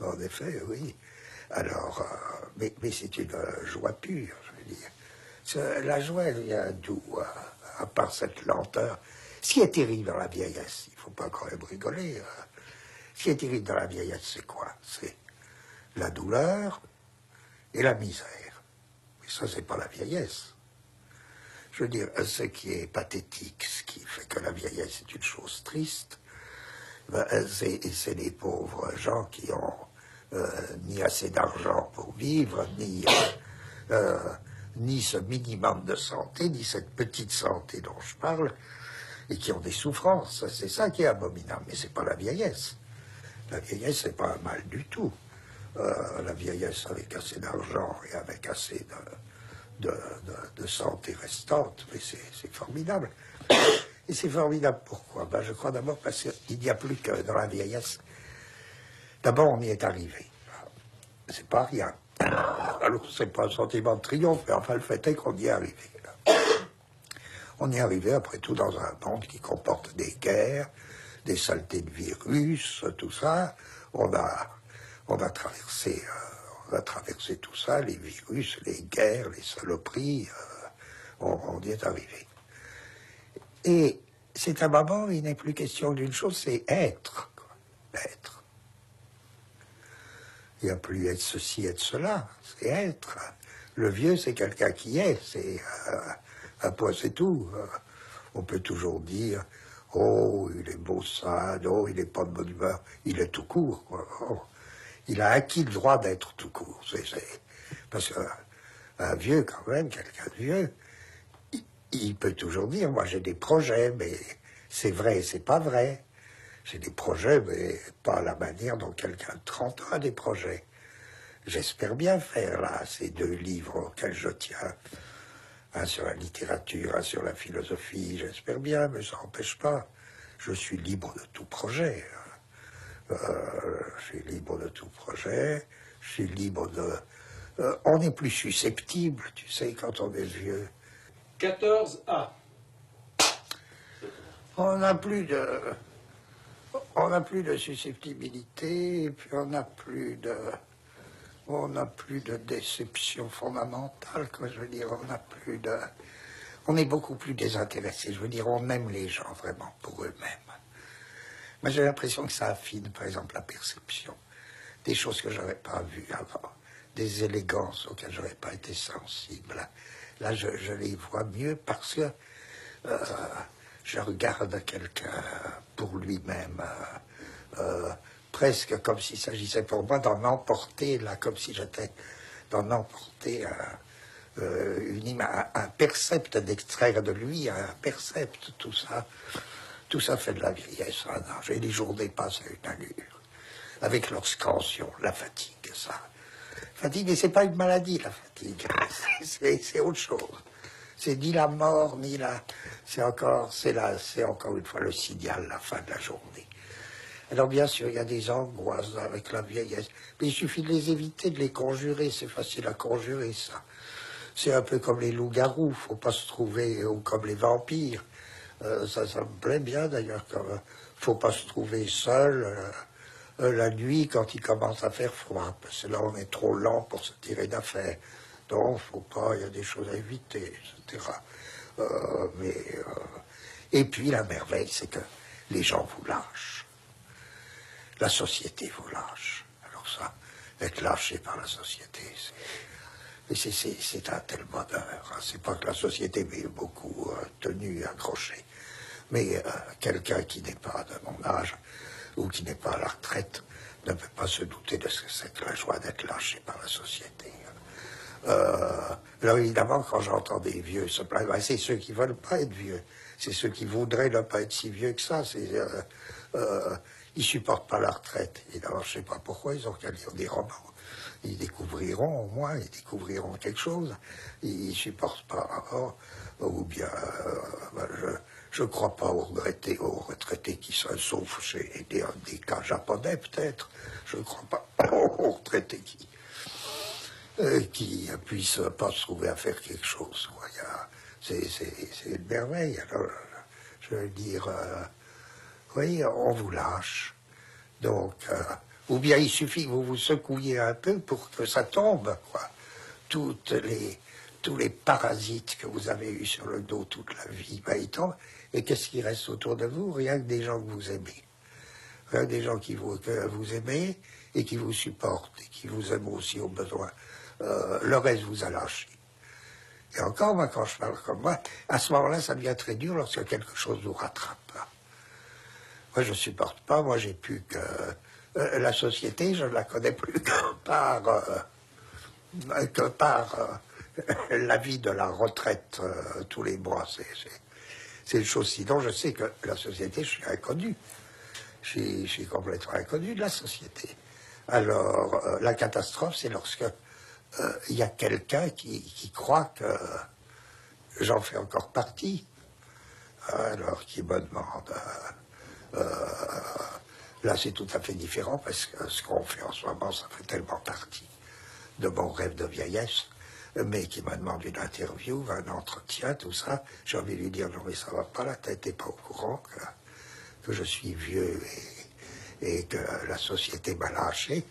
En effet, oui. Alors, mais c'est une joie pure, je veux dire. La joie, elle vient d'où, à part cette lenteur. Ce qui est terrible dans la vieillesse, il ne faut pas quand même rigoler. Ce qui est terrible dans la vieillesse, c'est quoi? C'est la douleur et la misère. Mais ça, c'est pas la vieillesse. Je veux dire, ce qui est pathétique, ce qui fait que la vieillesse est une chose triste, c'est les pauvres gens qui ont ni assez d'argent pour vivre, ni ce minimum de santé, ni cette petite santé dont je parle, et qui ont des souffrances. C'est ça qui est abominable, mais c'est pas la vieillesse. La vieillesse, c'est pas un mal du tout. La vieillesse avec assez d'argent et avec assez de santé restante, mais c'est formidable. Et c'est formidable pourquoi? Ben, je crois d'abord parce qu'il n'y a plus que dans la vieillesse. D'abord, on y est arrivé. C'est pas rien. Alors, c'est pas un sentiment de triomphe, mais enfin, le fait est qu'on y est arrivé. On y est arrivé, après tout, dans un monde qui comporte des guerres, des saletés de virus, tout ça. On a traversé tout ça, les virus, les guerres, les saloperies. On y est arrivé. Et c'est un moment où il n'est plus question d'une chose, c'est être. Être. Il n'y a plus être ceci, être cela, c'est être. Le vieux, c'est quelqu'un qui est, c'est un point, c'est tout. On peut toujours dire, oh, il est maussade, oh, il n'est pas de bonne humeur, il est tout court. Quoi. Oh, il a acquis le droit d'être tout court. Parce qu'un vieux, quand même, quelqu'un de vieux, il peut toujours dire, moi j'ai des projets, mais c'est vrai et c'est pas vrai. J'ai des projets, mais pas à la manière dont quelqu'un de 30 ans a des projets. J'espère bien faire, là, ces 2 livres auxquels je tiens. Un sur la littérature, un sur la philosophie, j'espère bien, mais ça n'empêche pas. Je suis libre de tout projet. Je suis libre de tout projet. Je suis libre de... on est plus susceptible, tu sais, quand on est vieux. 14A. On n'a plus de susceptibilité, et puis on n'a plus de déception fondamentale, quoi, je veux dire, on est beaucoup plus désintéressé, je veux dire, on aime les gens vraiment pour eux-mêmes. Mais j'ai l'impression que ça affine, par exemple, la perception, des choses que je n'avais pas vues avant, des élégances auxquelles je n'aurais pas été sensible. Là, je les vois mieux parce que je regarde quelqu'un pour lui-même, presque comme s'il s'agissait pour moi d'en emporter, là, comme si j'étais d'en emporter un percept, d'extraire de lui un percept, tout ça fait de la vieillesse, un âge, et les journées passent à une allure, avec leur scansion, la fatigue, ça. Fatigue, et c'est pas une maladie, la fatigue, c'est autre chose. C'est ni la mort, ni la... C'est encore une fois le signal, la fin de la journée. Alors bien sûr, il y a des angoisses avec la vieillesse, mais il suffit de les éviter, de les conjurer, c'est facile à conjurer, ça. C'est un peu comme les loups-garous, faut pas se trouver, ou comme les vampires. Ça me plaît bien d'ailleurs, faut pas se trouver seul la nuit quand il commence à faire froid, parce que là on est trop lent pour se tirer d'affaire. Donc, faut pas, il y a des choses à éviter, etc. Et puis, la merveille, c'est que les gens vous lâchent. La société vous lâche. Alors ça, être lâché par la société, c'est un tel bonheur. Hein. C'est pas que la société m'ait beaucoup tenu, accroché. Mais quelqu'un qui n'est pas de mon âge, ou qui n'est pas à la retraite, ne peut pas se douter de ce que c'est que la joie d'être lâché par la société. Alors évidemment, quand j'entends des vieux se plaindre, ben, c'est ceux qui ne veulent pas être vieux. C'est ceux qui voudraient ne pas être si vieux que ça. Ils ne supportent pas la retraite. Et alors, je ne sais pas pourquoi, ils ont qu'à lire des romans. Ils découvriront, au moins, ils découvriront quelque chose. Ils ne supportent pas. Ou bien, je ne crois pas aux retraités qui se sauf chez des cas japonais, peut-être. Je ne crois pas aux retraités qui puissent pas se trouver à faire quelque chose. C'est une merveille. Alors, je veux dire, oui, on vous lâche. Donc, ou bien il suffit que vous vous secouiez un peu pour que ça tombe, quoi. Tous les parasites que vous avez eus sur le dos toute la vie, ben, ils tombent. Et qu'est-ce qui reste autour de vous? Rien que des gens que vous aimez. Rien que des gens que vous aimez et qui vous supportent et qui vous aiment aussi au besoin. Le reste vous a lâché. Et encore, moi, quand je parle comme moi, à ce moment-là, ça devient très dur lorsque quelque chose vous rattrape. Moi, je ne supporte pas. Moi, j'ai pu que... la société, je ne la connais plus que par la vie de la retraite tous les mois. C'est une chose. Sinon, je sais que la société, je suis inconnu. Je suis complètement inconnu de la société. Alors, la catastrophe, c'est lorsque il y a quelqu'un qui croit que j'en fais encore partie, alors qui me demande... là, c'est tout à fait différent, parce que ce qu'on fait en ce moment, ça fait tellement partie de mon rêve de vieillesse, mais qui me demande une interview, un entretien, tout ça. J'ai envie de lui dire, non mais ça va pas, la tête n'est pas au courant que je suis vieux et que la société m'a lâché.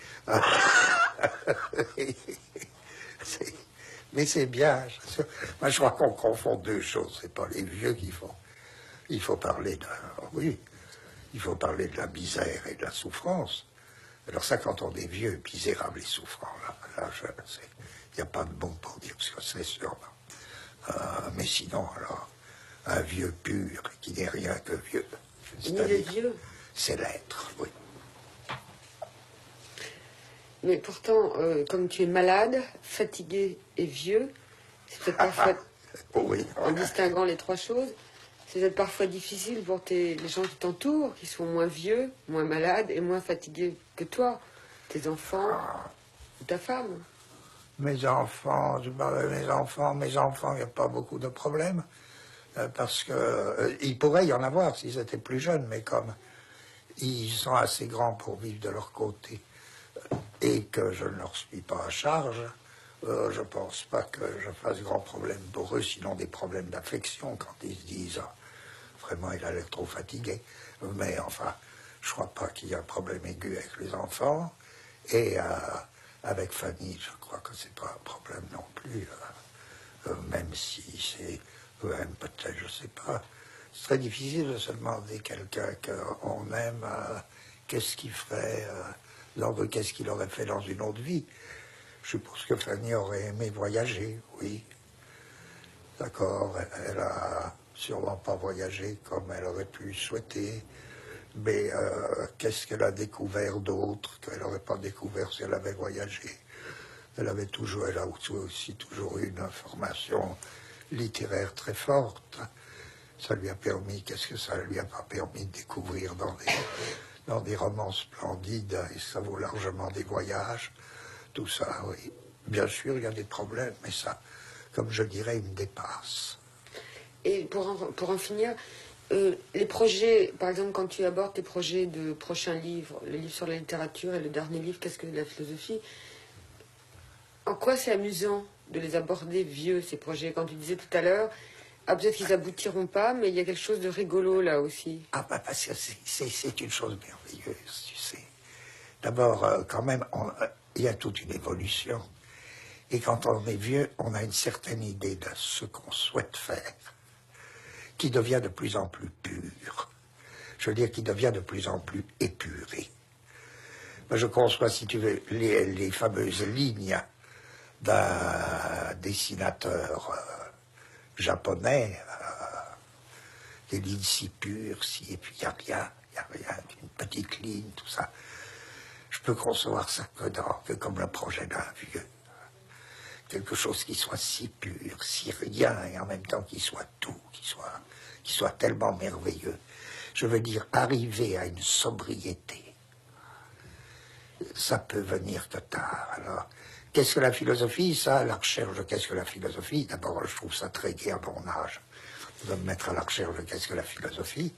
Mais c'est bien. Moi, je crois qu'on confond deux choses. C'est pas les vieux qu'il faut. Il faut parler de... Oui, il faut parler de la misère et de la souffrance. Alors ça, quand on est vieux, misérable et souffrant, là il n'y a pas de bon pour dire ce que c'est, sûrement. Mais sinon, alors, un vieux pur qui n'est rien que vieux. Ni le vieux. C'est l'être, oui. Mais pourtant, comme tu es malade, fatigué et vieux, c'est peut-être parfois, Oui. en distinguant les trois choses, c'est peut-être parfois difficile pour les gens qui t'entourent, qui sont moins vieux, moins malades et moins fatigués que toi, tes enfants ou ta femme. Mes enfants, il n'y a pas beaucoup de problèmes, parce que il pourrait y en avoir s'ils étaient plus jeunes, mais comme ils sont assez grands pour vivre de leur côté et que je ne leur suis pas à charge, je ne pense pas que je fasse grand problème pour eux, sinon des problèmes d'affection quand ils se disent vraiment il a l'air trop fatigué. Mais enfin, je ne crois pas qu'il y ait un problème aigu avec les enfants. Et avec Fanny, je crois que c'est pas un problème non plus, même si c'est peut-être, je sais pas. C'est très difficile de se demander quelqu'un qu'on aime, qu'est-ce qu'il ferait, qu'est-ce qu'il aurait fait dans une autre vie. Je suppose que Fanny aurait aimé voyager, oui. D'accord, elle a sûrement pas voyagé comme elle aurait pu souhaiter. Mais qu'est-ce qu'elle a découvert d'autre qu'elle n'aurait pas découvert si elle avait voyagé? Elle a aussi toujours eu une formation littéraire très forte. Ça lui a permis, qu'est-ce que ça lui a pas permis de découvrir dans des romans splendides, et ça vaut largement des voyages, tout ça, oui. Bien sûr, il y a des problèmes, mais ça, comme je dirais, il me dépasse. Et pour en finir, les projets, par exemple, quand tu abordes tes projets de prochains livres, le livre sur la littérature et le dernier livre, qu'est-ce que la philosophie, en quoi c'est amusant de les aborder vieux, ces projets? Quand tu disais tout à l'heure, peut-être qu'ils aboutiront pas, mais il y a quelque chose de rigolo là aussi. Parce que c'est une chose merveilleuse, tu sais. D'abord, quand même, il y a toute une évolution. Et quand on est vieux, on a une certaine idée de ce qu'on souhaite faire, qui devient de plus en plus pur. Je veux dire, qui devient de plus en plus épuré. Je conçois, si tu veux, les fameuses lignes d'un dessinateur japonais, des lignes si pures, et puis il n'y a rien, une petite ligne, tout ça. Je peux concevoir ça que comme le projet d'un vieux. Quelque chose qui soit si pur, si rien, et en même temps qui soit tout, qui soit tellement merveilleux. Je veux dire, arriver à une sobriété, ça peut venir que tard. Alors, qu'est-ce que la philosophie? Ça, la recherche de qu'est-ce que la philosophie? D'abord, je trouve ça très gai à mon âge, de me mettre à la recherche de qu'est-ce que la philosophie,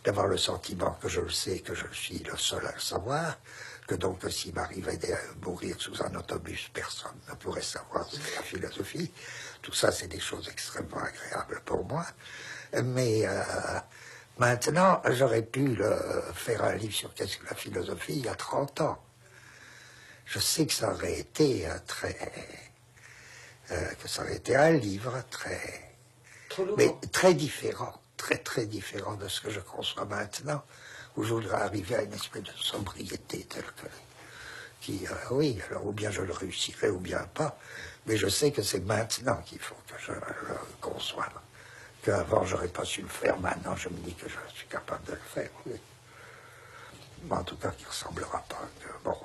d'avoir le sentiment que je le sais, que je suis le seul à le savoir, que donc s'il m'arrivait de mourir sous un autobus, personne ne pourrait savoir ce qu'est la philosophie. Tout ça, c'est des choses extrêmement agréables pour moi. Mais maintenant, j'aurais pu faire un livre sur qu'est-ce que la philosophie il y a 30 ans. Je sais que ça aurait été que ça aurait été un livre mais très différent, très différent de ce que je conçois maintenant, où je voudrais arriver à une espèce de sobriété telle oui, alors ou bien je le réussirai ou bien pas, mais je sais que c'est maintenant qu'il faut que je le conçoive. Qu'avant j'aurais pas su le faire, maintenant je me dis que je suis capable de le faire, oui. Mais en tout cas, qui ne ressemblera pas. Bon.